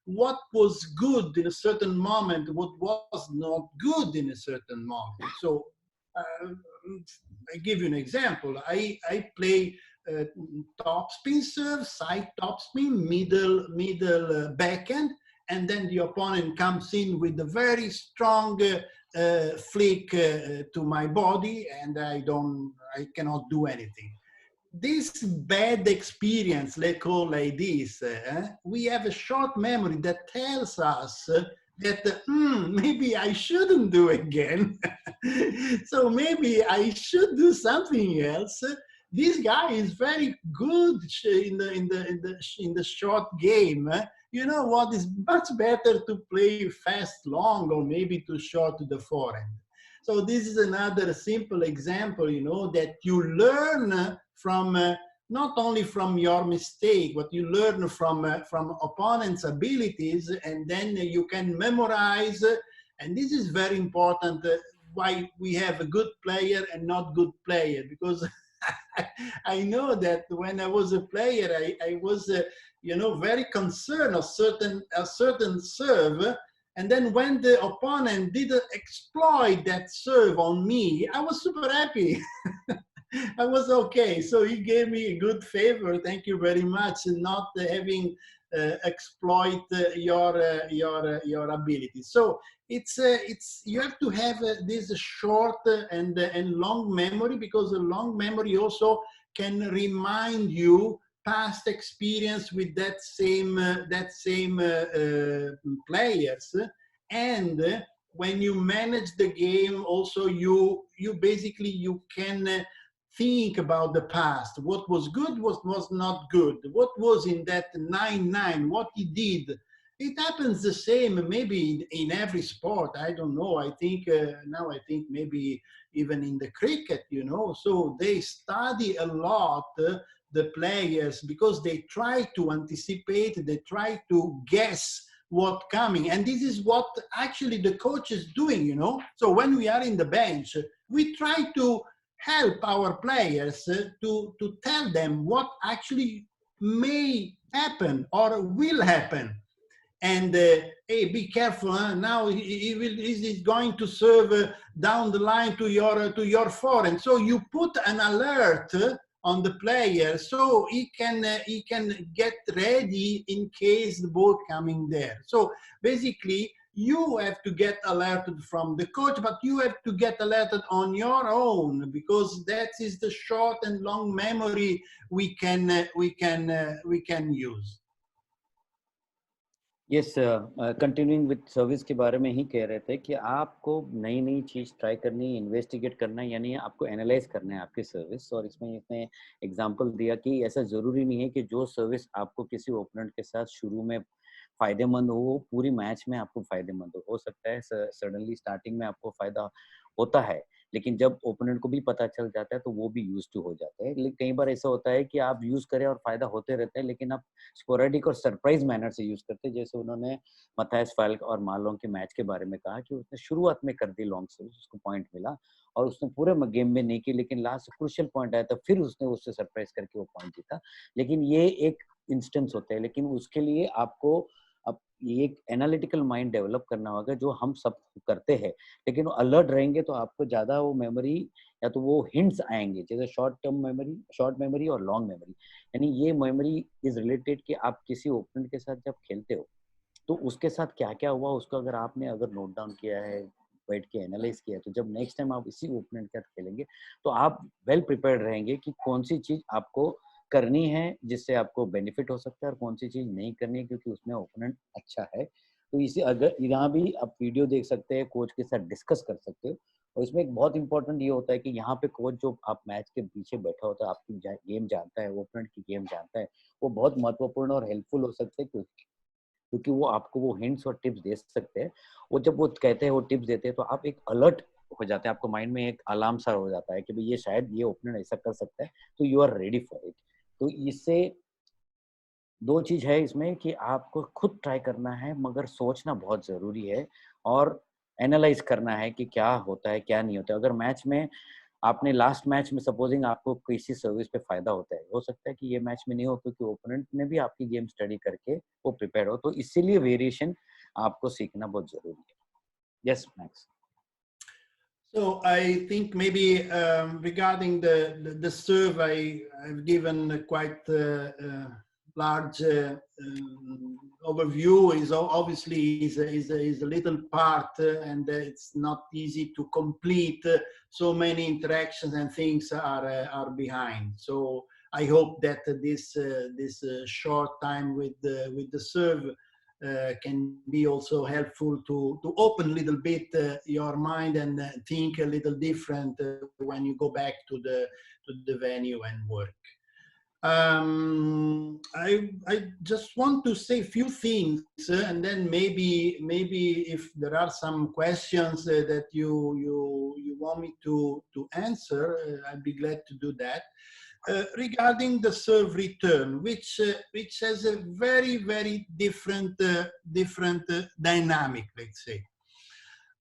what was good in a certain moment, what was not good in a certain moment. So I give you an example. I play top spin serve, side top spin, middle backhand, and then the opponent comes in with a very strong flick to my body, and I cannot do anything. This bad experience, let's call like this, we have a short memory that tells us that maybe I shouldn't do again. So maybe I should do something else. This guy is very good in the short game. You know what, is much better to play fast long or maybe too short to the forehand. So this is another simple example, you know, that you learn from not only from your mistake, but you learn from opponents' abilities, and then you can memorize. And this is very important. Why we have a good player and not good player, because I know that when I was a player, I was you know, very concerned of a certain serve, and then when the opponent didn't exploit that serve on me, I was super happy. I was okay. So he gave me a good favor. Thank you very much, and not having exploit your ability. So it's you have to have this short and long memory, because a long memory also can remind you past experience with that same players. And when you manage the game, also you basically you can think about the past. What was good, what was not good, what was in that 9-9, what he did. It happens the same maybe in every sport. I don't know. I think now I think maybe even in the cricket, you know. So they study a lot the players, because they try to anticipate, they try to guess what's coming. And this is what actually the coach is doing, you know. So when we are in the bench, we try to help our players to tell them what actually may happen or will happen. And hey, be careful, huh? Now he's going to serve down the line to your forehand. So you put an alert on the player, so he can get ready in case the ball coming there. So basically, you have to get alerted from the coach, but you have to get alerted on your own, because that is the short and long memory we can use. Yes continuing with service के बारे में ही कह रहे थे कि आपको नई नई चीज़ ट्राई करनी, इन्वेस्टिगेट करना, यानी आपको एनालाइज करना है आपकी सर्विस। और इसमें इसने एग्जांपल दिया कि ऐसा ज़रूरी नहीं है कि जो सर्विस आपको किसी ओपोनेंट के साथ शुरू में फ़ायदेमंद हो, वो पूरी मैच में आपको फ़ायदेमंद हो सकता है सडनली स्टार्टिंग में आपको फ़ायदा होता है, लेकिन जब ओपोनेंट को भी पता चल जाता है तो वो भी यूज टू हो जाता है। लेकिन कई बार ऐसा होता है कि आप यूज करें और फायदा होते रहता है, लेकिन आप स्पोरेडिक और सरप्राइज मैनर से यूज करते हैं। जैसे उन्होंने मथायस फाल्क और मालोंग के मैच के बारे में कहा कि उसने शुरुआत में कर दी लॉन्ग सर्विस, उसको पॉइंट मिला और उसने पूरे गेम में नहीं की, लेकिन लास्ट क्रूशियल पॉइंट आया था, फिर उसने उससे सरप्राइज करके वो पॉइंट जीता। लेकिन ये एक इंस्टेंस होता है, लेकिन उसके लिए आपको अब ये एक एनालिटिकल माइंड डेवलप करना होगा, जो हम सब करते हैं। लेकिन अलर्ट रहेंगे तो आपको ज्यादा वो मेमोरी या तो वो हिंट्स आएंगे, जैसे short term memory, short memory और लॉन्ग मेमोरी। यानी ये मेमोरी इज रिलेटेड कि आप किसी ओपोनेंट के साथ जब खेलते हो तो उसके साथ क्या क्या हुआ, उसको अगर आपने अगर नोट डाउन किया है, बैठ के एनालाइज किया है, तो जब नेक्स्ट टाइम आप इसी ओपोनेंट के साथ खेलेंगे तो आप वेल प्रिपेयर्ड रहेंगे कि कौन सी चीज आपको करनी है जिससे आपको बेनिफिट हो सकता है और कौन सी चीज नहीं करनी है क्योंकि उसमें ओपोनेंट अच्छा है। तो इसे अगर यहाँ भी आप वीडियो देख सकते हैं, कोच के साथ डिस्कस कर सकते हो। और इसमें एक बहुत इंपॉर्टेंट ये होता है कि यहाँ पे कोच जो आप मैच के पीछे बैठा होता है, आपकी गेम जानता है, ओपोनेंट की गेम जानता है, वो बहुत महत्वपूर्ण और हेल्पफुल हो सकता है क्योंकि वो आपको वो हिंट्स और टिप्स दे सकते हैं। वो जब वो कहते हैं, वो टिप्स देते हैं, तो आप एक अलर्ट हो जाते हैं, आपको माइंड में एक अलार्म सा हो जाता है कि भाई ये शायद ये ओपोनेंट ऐसा कर सकता है, तो you are ready for it. तो इससे दो चीज है इसमें कि आपको खुद ट्राई करना है, मगर सोचना बहुत जरूरी है और एनालाइज करना है कि क्या होता है क्या नहीं होता है। अगर मैच में आपने लास्ट मैच में सपोजिंग आपको किसी सर्विस पे फायदा होता है, हो सकता है कि ये मैच में नहीं हो क्योंकि ओपोनेंट ने भी आपकी गेम स्टडी करके वो प्रिपेयर हो। तो इसीलिए वेरिएशन आपको सीखना बहुत जरूरी है। Yes max. So I think maybe regarding the survey, I've given a quite large overview. Is obviously is a little part, and it's not easy to complete. So many interactions and things are behind. So I hope that this short time with the serve can be also helpful to open a little bit your mind and think a little different when you go back to the venue and work. I just want to say a few things, and then maybe if there are some questions that you want me to answer, I'd be glad to do that. Regarding the serve return, which has a very different dynamic, let's say.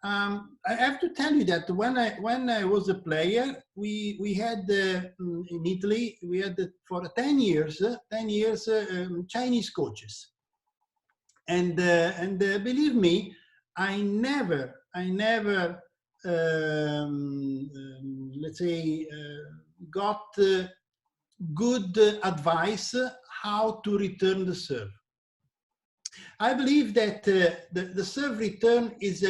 I have to tell you that when I was a player, we had in Italy, we had for 10 years Chinese coaches, and believe me, I never let's say got good advice how to return the serve. I believe that the serve return is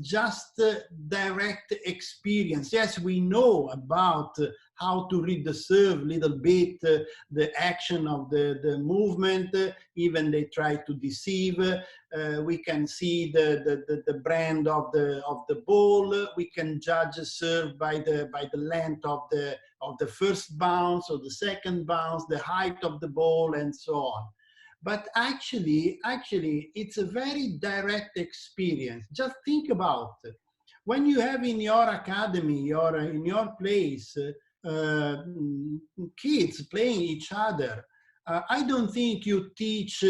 just direct experience. Yes, we know about how to read the serve a little bit, the action of the movement, even they try to deceive. We can see the brand of the ball. We can judge a serve by the length of the first bounce or the second bounce, the height of the ball, and so on. But actually, it's a very direct experience. Just think about it. When you have in your academy or in your place kids playing each other, I don't think you teach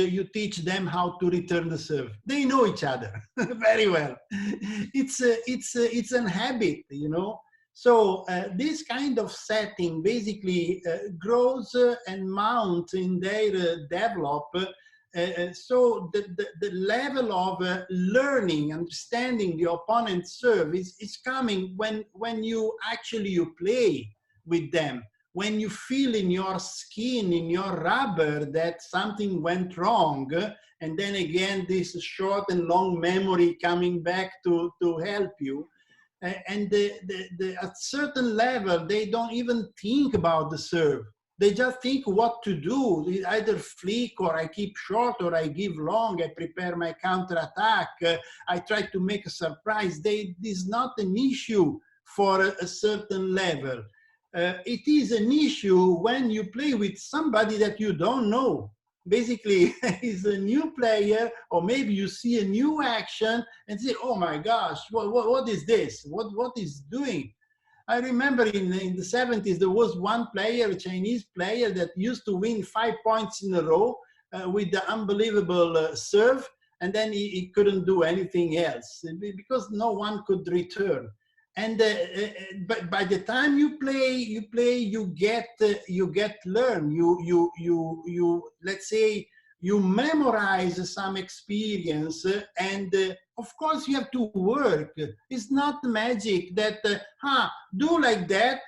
them how to return the serve. They know each other very well. It's an habit, you know. So this kind of setting basically grows and mounts in their develop. So the level of learning, understanding the opponent's serve is coming when you play with them, when you feel in your skin, in your rubber that something went wrong, and then again this short and long memory coming back to help you. And at certain level, they don't even think about the serve. They just think what to do. Either flick, or I keep short, or I give long. I prepare my counter attack. I try to make a surprise. This is not an issue for a certain level. It is an issue when you play with somebody that you don't know. Basically, is a new player, or maybe you see a new action and say, "Oh my gosh, what is this? What is doing?" I remember in the 70s, there was one player, a Chinese player, that used to win 5 points in a row with the unbelievable serve, and then he couldn't do anything else because no one could return. And but by the time you play, you get learn. You let's say you memorize some experience, and of course you have to work. It's not magic that do like that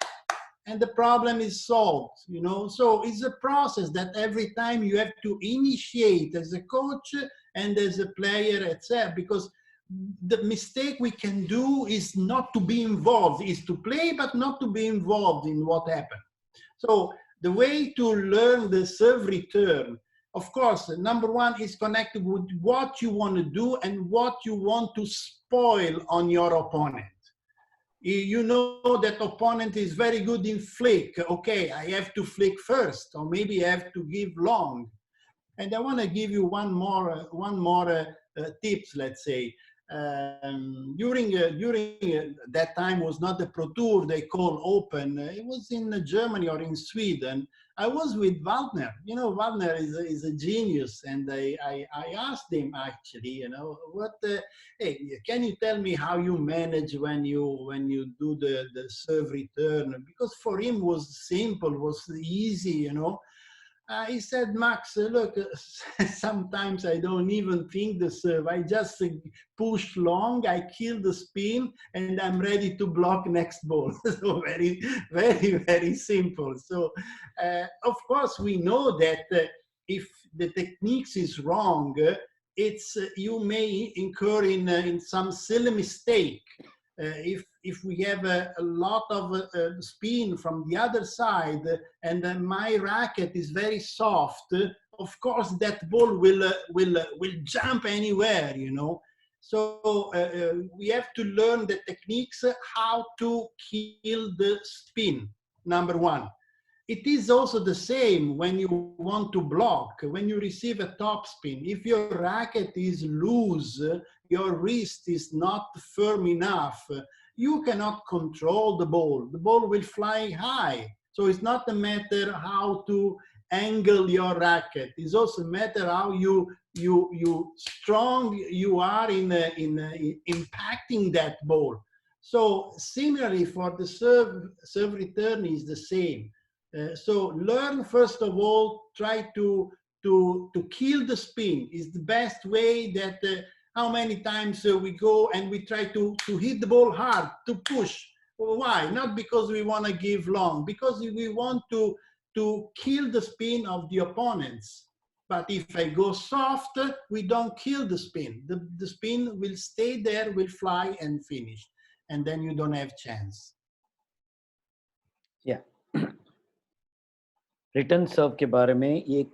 and the problem is solved, you know. So it's a process that every time you have to initiate as a coach and as a player, etc. Because the mistake we can do is not to be involved, is to play but not to be involved in what happened. So the way to learn the serve return, of course, number one is connected with what you want to do and what you want to spoil on your opponent. You know that opponent is very good in flick. Okay, I have to flick first, or maybe I have to give long. And I want to give you one more tips. Let's say during that time was not the Pro Tour they call Open. It was in Germany or in Sweden. I was with Waldner. You know, Waldner is a genius, and I asked him actually, you know, what? Hey, can you tell me how you manage when you do the serve return? Because for him was simple, was easy, you know. He said, Max, look, sometimes I don't even think the serve. I just push long, I kill the spin, and I'm ready to block next ball. So very, very, very simple. So, of course, we know that if the techniques is wrong, it's you may incur in some silly mistake. If we have a lot of spin from the other side and my racket is very soft, of course that ball will jump anywhere, you know. So we have to learn the techniques how to kill the spin, number one. It is also the same when you want to block, when you receive a topspin. If your racket is loose, your wrist is not firm enough, you cannot control the ball. The ball will fly high. So it's not a matter how to angle your racket. It's also a matter how strong you are in impacting that ball. So similarly for the serve return is the same. So learn, first of all, try to kill the spin is the best way. That how many times we go and we try to hit the ball hard, to push. Why? Not because we want to give long, because we want to kill the spin of the opponents. But if I go soft, we don't kill the spin. The spin will stay there, will fly and finish. And then you don't have chance. Yeah. Return serve के बारे में, ये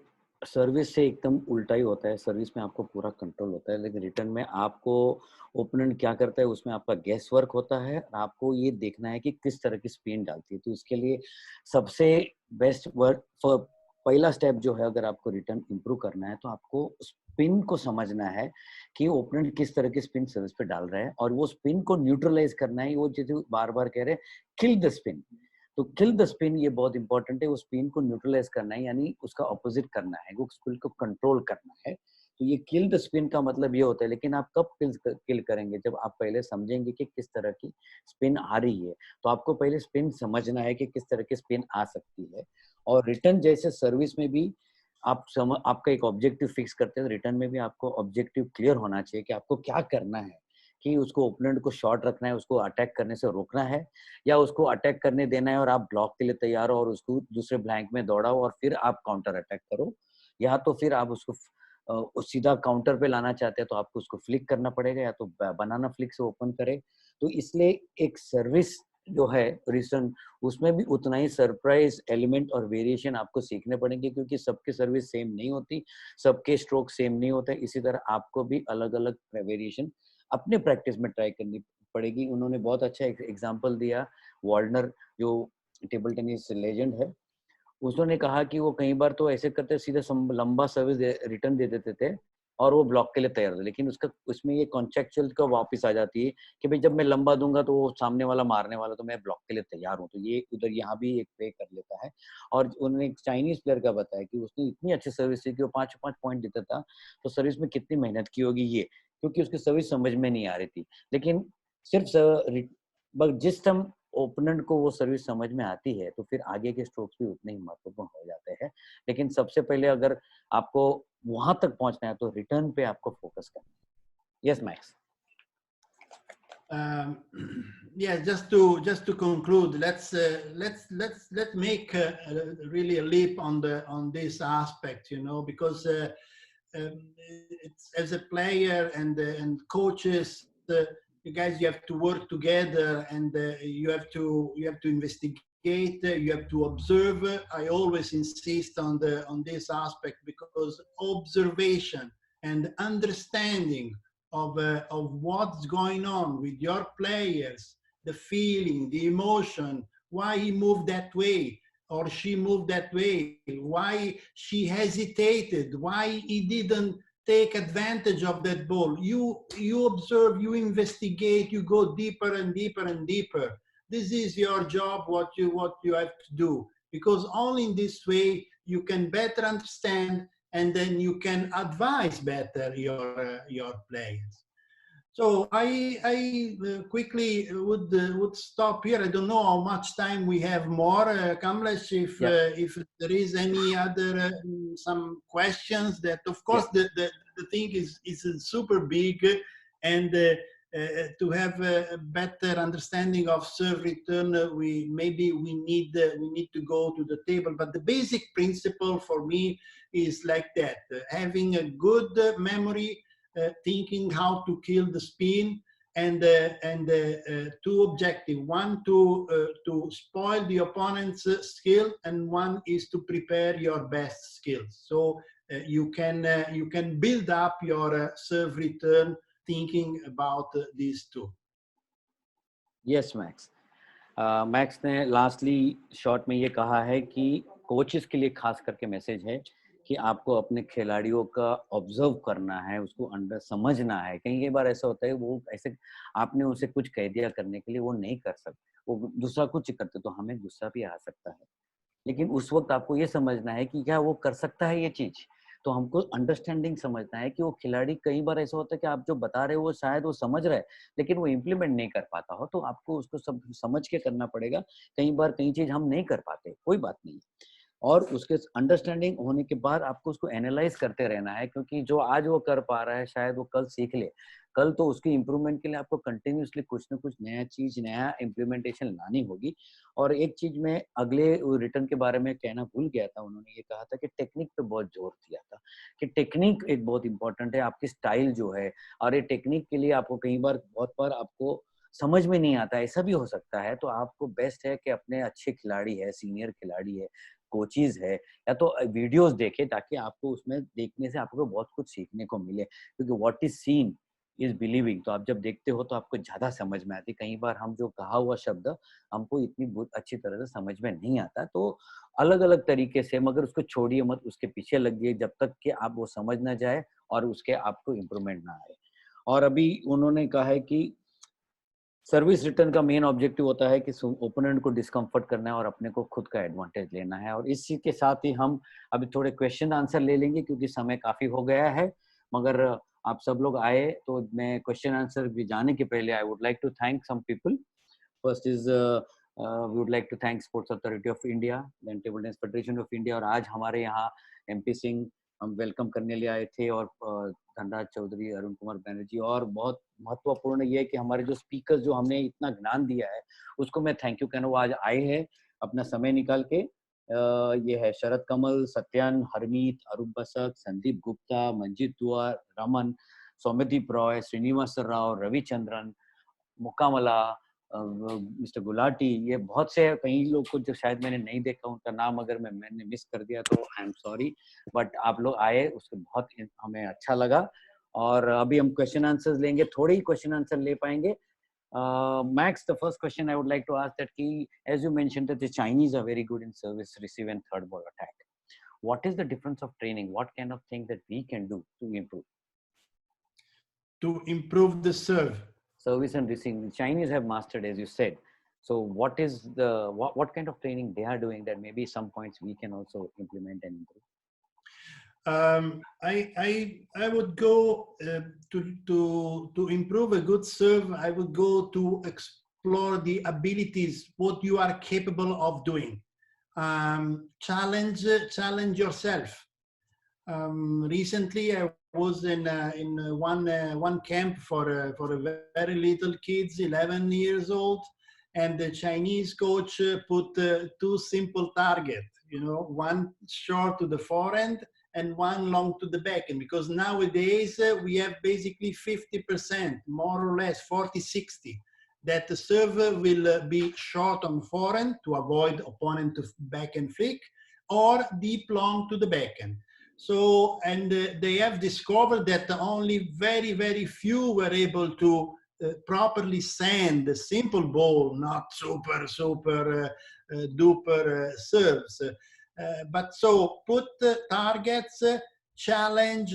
service से एकदम उल्टा ही होता है. Service में आपको पूरा कंट्रोल होता है, लेकिन रिटर्न में आपको ओपोनेंट क्या करता है उसमें आपका गैस वर्क होता है और आपको ये देखना है कि किस तरह की स्पिन डालती है. तो इसके लिए सबसे बेस्ट वर्क पहला स्टेप जो है, अगर आपको रिटर्न इंप्रूव करना है तो आपको स्पिन को समझना है कि ओपोनेंट किस तरह की स्पिन सर्विस पे डाल रहा है और वो स्पिन को न्यूट्रलाइज करना है. वो जैसे बार बार कह रहे हैं किल द स्पिन, तो किल द स्पिन ये बहुत इंपॉर्टेंट है. वो स्पिन को न्यूट्रलाइज करना है, यानी उसका ऑपोजिट करना है, वो स्पिन को कंट्रोल करना है. तो ये किल द स्पिन का मतलब ये होता है. लेकिन आप कब किल करेंगे? जब आप पहले समझेंगे कि किस तरह की स्पिन आ रही है. तो आपको पहले स्पिन समझना है कि किस तरह की स्पिन आ सकती है. और रिटर्न जैसे सर्विस में भी आपका एक ऑब्जेक्टिव फिक्स करते हैं, रिटर्न में भी आपको ऑब्जेक्टिव क्लियर होना चाहिए कि आपको क्या करना है. कि उसको ओपोनेंट को शॉट रखना है, उसको अटैक करने से रोकना है, या उसको अटैक करने देना है और आप ब्लॉक के लिए तैयार हो और उसको दूसरे ब्लैंक में दौड़ाओ और फिर आप काउंटर अटैक करो, या तो फिर आप उसको सीधा काउंटर पे लाना चाहते हैं तो आपको उसको फ्लिक करना पड़ेगा, या तो बनाना फ्लिक से ओपन करे. तो इसलिए एक सर्विस जो है रिटर्न, उसमें भी उतना ही सरप्राइज एलिमेंट और वेरिएशन आपको सीखने पड़ेंगे, क्योंकि सबके सर्विस सेम नहीं होती, सबके स्ट्रोक सेम नहीं होते. इसी तरह आपको भी अलग अलग वेरिएशन अपने प्रैक्टिस में ट्राई करनी पड़ेगी. उन्होंने बहुत अच्छा एग्जांपल दिया, वार्डनर जो टेबल टेनिस लेजेंड है, उसने कहा कि वो कई बार तो ऐसे करते सीधे लंबा सर्विस रिटर्न दे देते थे और वो ब्लॉक के लिए तैयार होता है, लेकिन उसका उसमें ये कॉन्ट्रेक्चुअल का वापस आ जाती है कि भाई जब मैं लंबा दूंगा तो वो सामने वाला मारने वाला, तो मैं ब्लॉक के लिए तैयार हूँ। तो ये उधर यहाँ भी एक प्ले कर लेता है। और उन्होंने एक चाइनीज प्लेयर का बताया कि उसने इतनी अच्छी सर्विस थी कि वो 5 पॉइंट देता था, तो सर्विस में कितनी मेहनत की होगी ये, क्योंकि उसकी सर्विस समझ में नहीं आ रही थी। लेकिन सिर्फ जिस टाइम ओपोनेंट को वो सर्विस समझ में आती है तो फिर आगे के स्ट्रोक्स भी उतने ही महत्वपूर्ण हो जाते हैं। लेकिन सबसे पहले अगर आपको वहां तक पहुंचना है तो रिटर्न पे आपको फोकस करना है। Yes max. Um, yeah, just to conclude, let's make really a leap on this aspect, you know, because it's, as a player and coaches, you guys, you have to work together, and you have to investigate, you have to observe. I always insist on this aspect, because observation and understanding of what's going on with your players, the feeling, the emotion, why he moved that way or she moved that way, why she hesitated, why he didn't take advantage of that ball. You observe, you investigate, you go deeper and deeper and deeper. This is your job, what you have to do, because only in this way you can better understand, and then you can advise better your players. So I quickly would stop here. I don't know how much time we have more, Kamlesh. If there is any other some questions, that of course the thing is super big, and to have a better understanding of serve return, we need to go to the table. But the basic principle for me is like that: having a good memory, thinking how to kill the spin, and two objectives: one to spoil the opponent's skill, and one is to prepare your best skills. So you can build up your serve return thinking about these two. Yes, Max. Max ने lastly short में ये कहा है कि coaches के लिए खास करके मैसेज है कि आपको अपने खिलाड़ियों का ऑब्जर्व करना है, उसको अंडर समझना है। कई बार ऐसा होता है वो ऐसे आपने उसे कुछ कह दिया करने के लिए, वो नहीं कर सकते, वो दूसरा कुछ करते तो हमें गुस्सा भी आ सकता है। लेकिन उस वक्त आपको ये समझना है कि क्या वो कर सकता है ये चीज। तो हमको अंडरस्टैंडिंग समझना है कि वो खिलाड़ी, कई बार ऐसा होता है कि आप जो बता रहे हो वो शायद वो समझ रहा है लेकिन वो इम्प्लीमेंट नहीं कर पाता हो, तो आपको उसको सब समझ के करना पड़ेगा। कई बार कई चीज हम नहीं कर पाते, कोई बात नहीं, और उसके अंडरस्टैंडिंग होने के बाद आपको उसको एनालाइज करते रहना है, क्योंकि जो आज वो कर पा रहा है शायद वो कल सीख ले। कल तो उसकी इम्प्रूवमेंट के लिए आपको कंटिन्यूसली कुछ ना कुछ नया चीज, नया इम्प्लीमेंटेशन लानी होगी। और एक चीज मैं अगले रिटर्न के बारे में कहना भूल गया था, उन्होंने ये कहा था कि टेक्निक पे बहुत जोर दिया था कि टेक्निक एक बहुत इंपॉर्टेंट है, आपकी स्टाइल जो है। और ये टेक्निक के लिए आपको कई बार बहुत बार आपको समझ में नहीं आता, ऐसा भी हो सकता है। तो आपको बेस्ट है कि अपने अच्छे खिलाड़ी है, सीनियर खिलाड़ी है, कोचेज है, या तो वीडियोस देखे, ताकि आपको उसमें देखने से आपको बहुत कुछ सीखने को मिले। क्योंकि what is seen is believing, तो आप जब देखते हो तो आपको ज्यादा समझ में आती। कई बार हम जो कहा हुआ शब्द हमको इतनी अच्छी तरह से समझ में नहीं आता, तो अलग अलग तरीके से, मगर उसको छोड़िए मत, उसके पीछे लगिए जब तक कि आप वो समझ ना जाए और उसके आपको इम्प्रूवमेंट ना आए। और अभी उन्होंने कहा है कि सर्विस रिटर्न का मेन ऑब्जेक्टिव होता है कि ओपोनेंट को डिस्कम्फर्ट करना है और अपने को खुद का एडवांटेज लेना है। और इसी के साथ ही हम अभी थोड़े क्वेश्चन आंसर ले लेंगे, क्योंकि समय काफी हो गया है। मगर आप सब लोग आए तो मैं क्वेश्चन आंसर भी जाने के पहले I would like to thank some people. First is we would like to thank Sports Authority of India, then Table Tennis Federation of India. और आज हमारे यहाँ एमपी सिंह हम वेलकम करने लिए आए थे, और धनराज चौधरी, अरुण कुमार बैनर्जी। और बहुत महत्वपूर्ण ये है कि हमारे जो स्पीकर जो हमने इतना ज्ञान दिया है उसको मैं थैंक यू कहना, वो आज आए हैं अपना समय निकाल के। ये है शरद कमल, सत्यान, हरमीत, अरूप बसक, संदीप गुप्ता, मंजीत दुआ, रमन, सौम्यदीप रॉय, श्रीनिवास राव, रविचंद्रन, मुकामला, मिस्टर गुलाटी। ये बहुत से कई लोग को जो शायद मैंने नहीं देखा, उनका नाम अगर मैंने मिस कर दिया तो आई एम सॉरी, बट आप लोग आए उसके बहुत हमें अच्छा लगा। और अभी हम क्वेश्चन आंसर्स लेंगे, थोड़े ही क्वेश्चन आंसर ले पाएंगे। Max, the first question I would like to ask that as you mentioned that the Chinese are very good in service, receive and third ball attack. What is the difference of training? What kind of thing that we can do to improve? to improve the serve. Service and receiving. The Chinese have mastered, as you said. So what is the what kind of training they are doing that maybe some points we can also implement and improve? I would go to improve a good serve. I would go to explore the abilities, what you are capable of doing. Challenge yourself. Recently, I was in one camp for a very little kids, 11 years old, and the Chinese coach put two simple targets. You know, one short to the forehand and one long to the backhand. Because nowadays we have basically 50%, more or less 40-60, that the server will be short on forehand to avoid opponent to backhand flick, or deep long to the backhand. So, and they have discovered that only very few were able to properly send the simple ball, not super duper serves. But so put targets, challenge.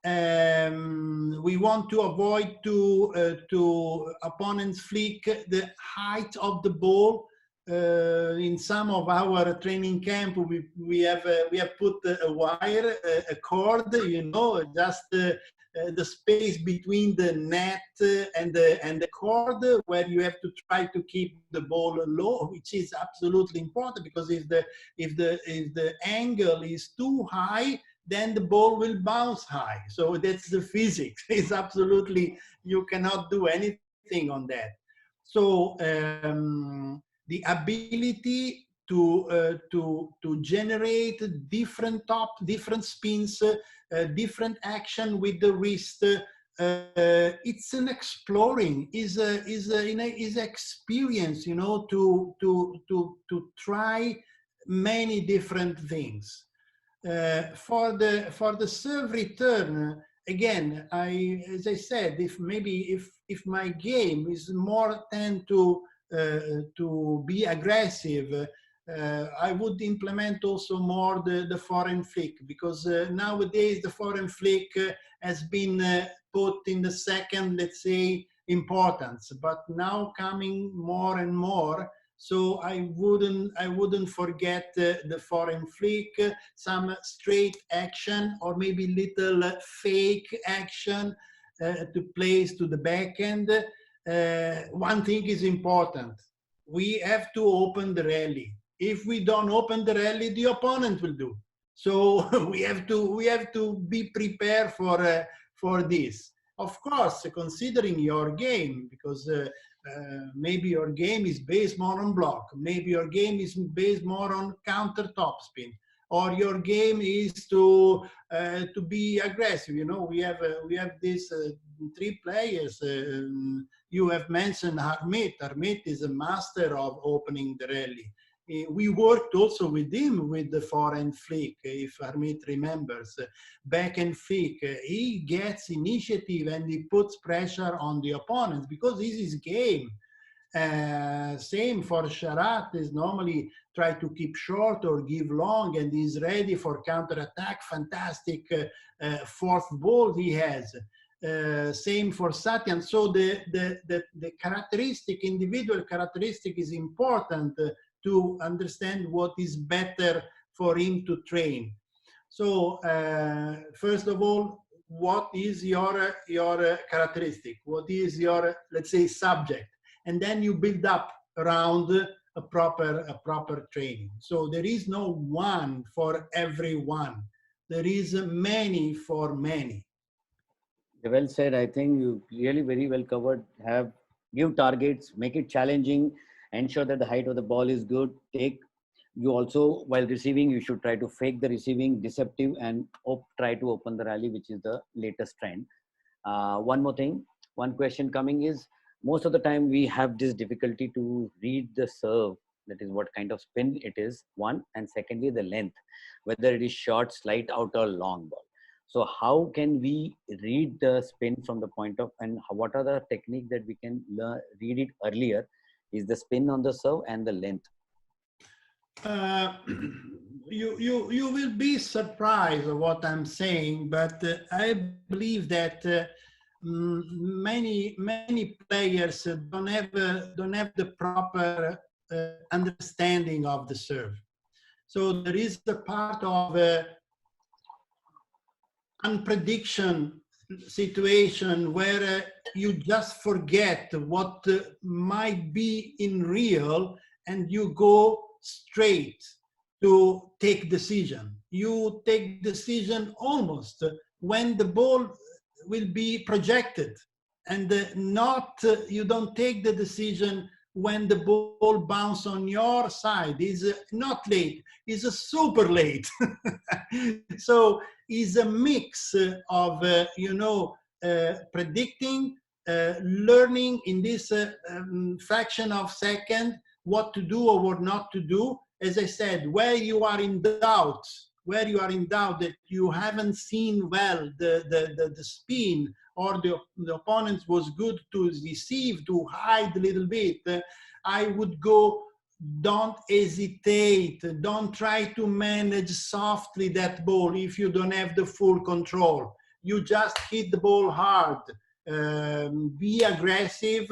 We want to avoid to opponents flick the height of the ball. In some of our training camp, we have put a wire, a cord, you know, just the space between the net and the cord, where you have to try to keep the ball low, which is absolutely important, because if the angle is too high, then the ball will bounce high. So that's the physics. It's absolutely, you cannot do anything on that. So the ability to generate different spins, different action with the wrist. It's an exploring, is experience, you know, to try many different things. For the serve return, again, as I said, if my game is more tend to be aggressive, I would implement also more the foreign flick, because nowadays the foreign flick has been put in the second, let's say, importance, but now coming more and more. So I wouldn't forget the foreign flick, some straight action, or maybe little fake action to place to the backhand. One thing is important: we have to open the rally. If we don't open the rally, the opponent will do. So we have to be prepared for this. Of course, considering your game, because maybe your game is based more on block, maybe your game is based more on counter topspin, or your game is to be aggressive. You know, we have these three players. You have mentioned Harmit. Harmit is a master of opening the rally. We worked also with him with the forehand flick, if Harmit remembers. Backhand flick, he gets initiative and he puts pressure on the opponents because this is game. Same for Sharat, is normally try to keep short or give long, and he's ready for counter attack. Fantastic fourth ball he has. Same for Satyan. So the characteristic, individual characteristic, is important to understand what is better for him to train. So first of all, what is your characteristic? What is your, let's say, subject? And then you build up around a proper training. So there is no one for everyone. There is many for many. Well said. I think you really very well covered. Give targets, make it challenging, ensure that the height of the ball is good. You also, while receiving, you should try to fake the receiving, deceptive, and try to open the rally, which is the latest trend. One more thing, one question coming is, most of the time we have this difficulty to read the serve, that is what kind of spin it is, one, and secondly the length, whether it is short, slight out, or long ball. So how can we read the spin from the point of, and what are the techniques that we can read it earlier, is the spin on the serve and the length? You will be surprised of what I'm saying, but I believe that many players don't have the proper understanding of the serve. So there is a part of unprediction situation where you just forget what might be in real, and you go straight to take decision. You take decision almost when the ball will be projected, and not you don't take the decision when the ball bounce on your side. Is not late, is super late. So is a mix of predicting, learning in this fraction of second what to do or what not to do. As I said, where you are in doubt, that you haven't seen well the spin, or the opponent was good to deceive, to hide a little bit, I would go, don't hesitate, don't try to manage softly that ball if you don't have the full control. You just hit the ball hard, be aggressive,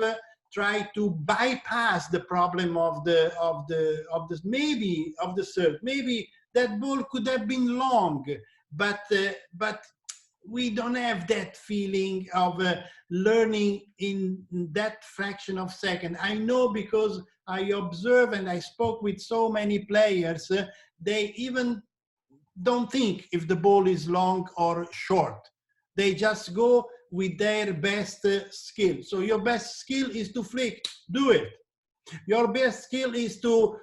try to bypass the problem of the serve. Maybe that ball could have been long, but we don't have that feeling of learning in that fraction of second. I know, because I observe and I spoke with so many players, they even don't think if the ball is long or short. They just go with their best skill. So your best skill is to flick, do it. Your best skill is to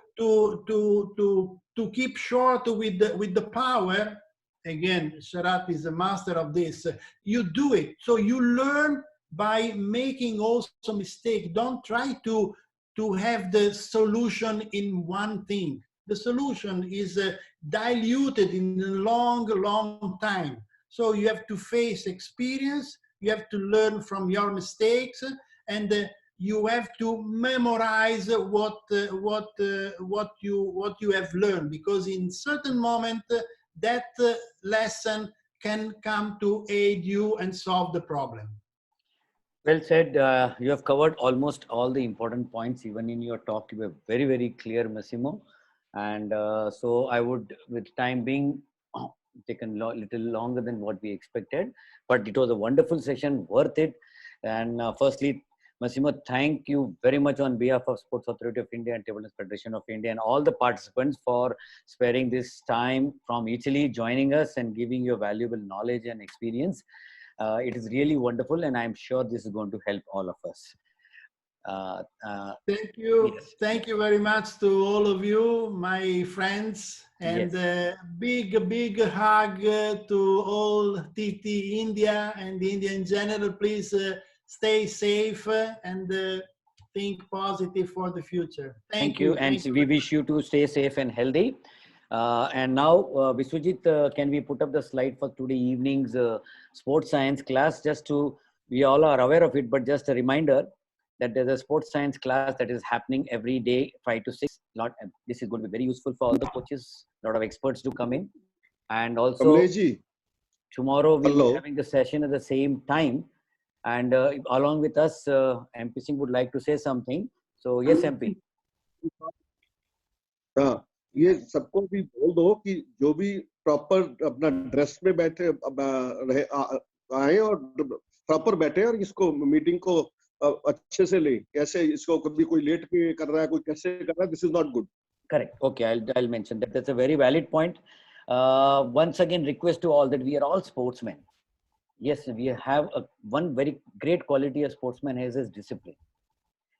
keep short with the power. Again, Sharat is a master of this. You do it. So you learn by making also mistake. Don't try to have the solution in one thing. The solution is diluted in a long time. So you have to face experience. You have to learn from your mistakes, and you have to memorize what you have learned, because in certain moment that lesson can come to aid you and solve the problem. Well said. You have covered almost all the important points. Even in your talk, you were very clear, Massimo. And so I would, with time being, taken a little longer than what we expected, but it was a wonderful session, worth it. And firstly, Massimo, thank you very much on behalf of Sports Authority of India and Table Tennis Federation of India and all the participants for sparing this time from Italy, joining us and giving your valuable knowledge and experience. It is really wonderful, and I'm sure this is going to help all of us. Thank you. Yes. Thank you very much to all of you, my friends, and Yes. big hug to all TT India and India in general. Please stay safe and think positive for the future. Thank you. And we wish you to stay safe and healthy. And now, Viswajit, can we put up the slide for today evening's sports science class? Just to, we all are aware of it, but just a reminder that there's a sports science class that is happening every day, 5 to 6. This is going to be very useful for all the coaches. A lot of experts do come in. And also, tomorrow we'll be having the session at the same time. And along with us, MP Singh would like to say something. So, yes, MP. हाँ, ये सबको भी बोल दो कि जो भी proper अपना ड्रेस में बैठे आए और प्रॉपर बैठे और इसको मीटिंग को अच्छे से ले. कैसे इसको कभी कोई लेट पे कर रहा है, कोई कैसे कर रहा है, this is not good. Correct. Okay, I'll mention that. That's a very valid point. Once again, request to all that we are all sportsmen. Yes, we have one very great quality a sportsman has is discipline.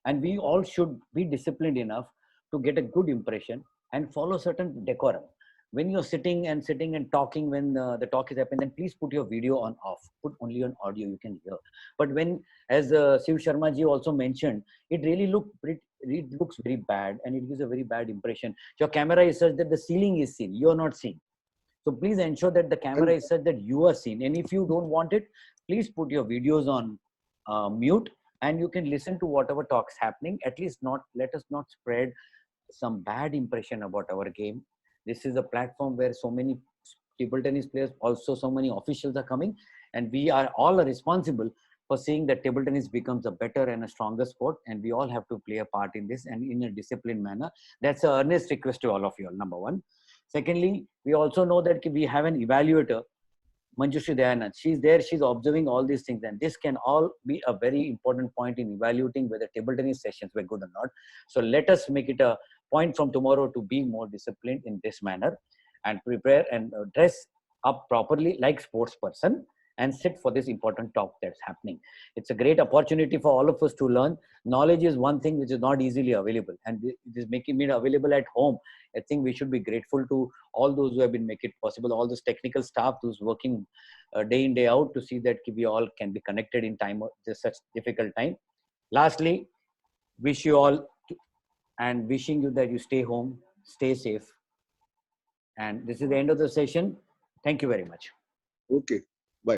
And we all should be disciplined enough to get a good impression and follow certain decorum. When you're sitting and talking, when the talk is happening, then please put your video on off. Put only on audio, you can hear. But when, as Shiv Sharma ji also mentioned, it really looks very bad and it gives a very bad impression. Your camera is such that the ceiling is seen, you're not seen. So please ensure that the camera is such that you are seen. And if you don't want it, please put your videos on mute and you can listen to whatever talks happening. At least let us not spread some bad impression about our game. This is a platform where so many table tennis players, also so many officials are coming, and we are all responsible for seeing that table tennis becomes a better and a stronger sport, and we all have to play a part in this and in a disciplined manner. That's an earnest request to all of you all, number one. Secondly, we also know that we have an evaluator, Manjushri Dayanand. She's there, she's observing all these things, and this can all be a very important point in evaluating whether table tennis sessions were good or not. So let us make it a point from tomorrow to be more disciplined in this manner and prepare and dress up properly like sports person and sit for this important talk that's happening. It's a great opportunity for all of us to learn. Knowledge is one thing which is not easily available, and it is making it available at home. I think we should be grateful to all those who have been making it possible, all this technical staff who's working day in, day out to see that we all can be connected in time of this such difficult time. Lastly, wish you all and wishing you that you stay home, stay safe. And this is the end of the session. Thank you very much. Okay.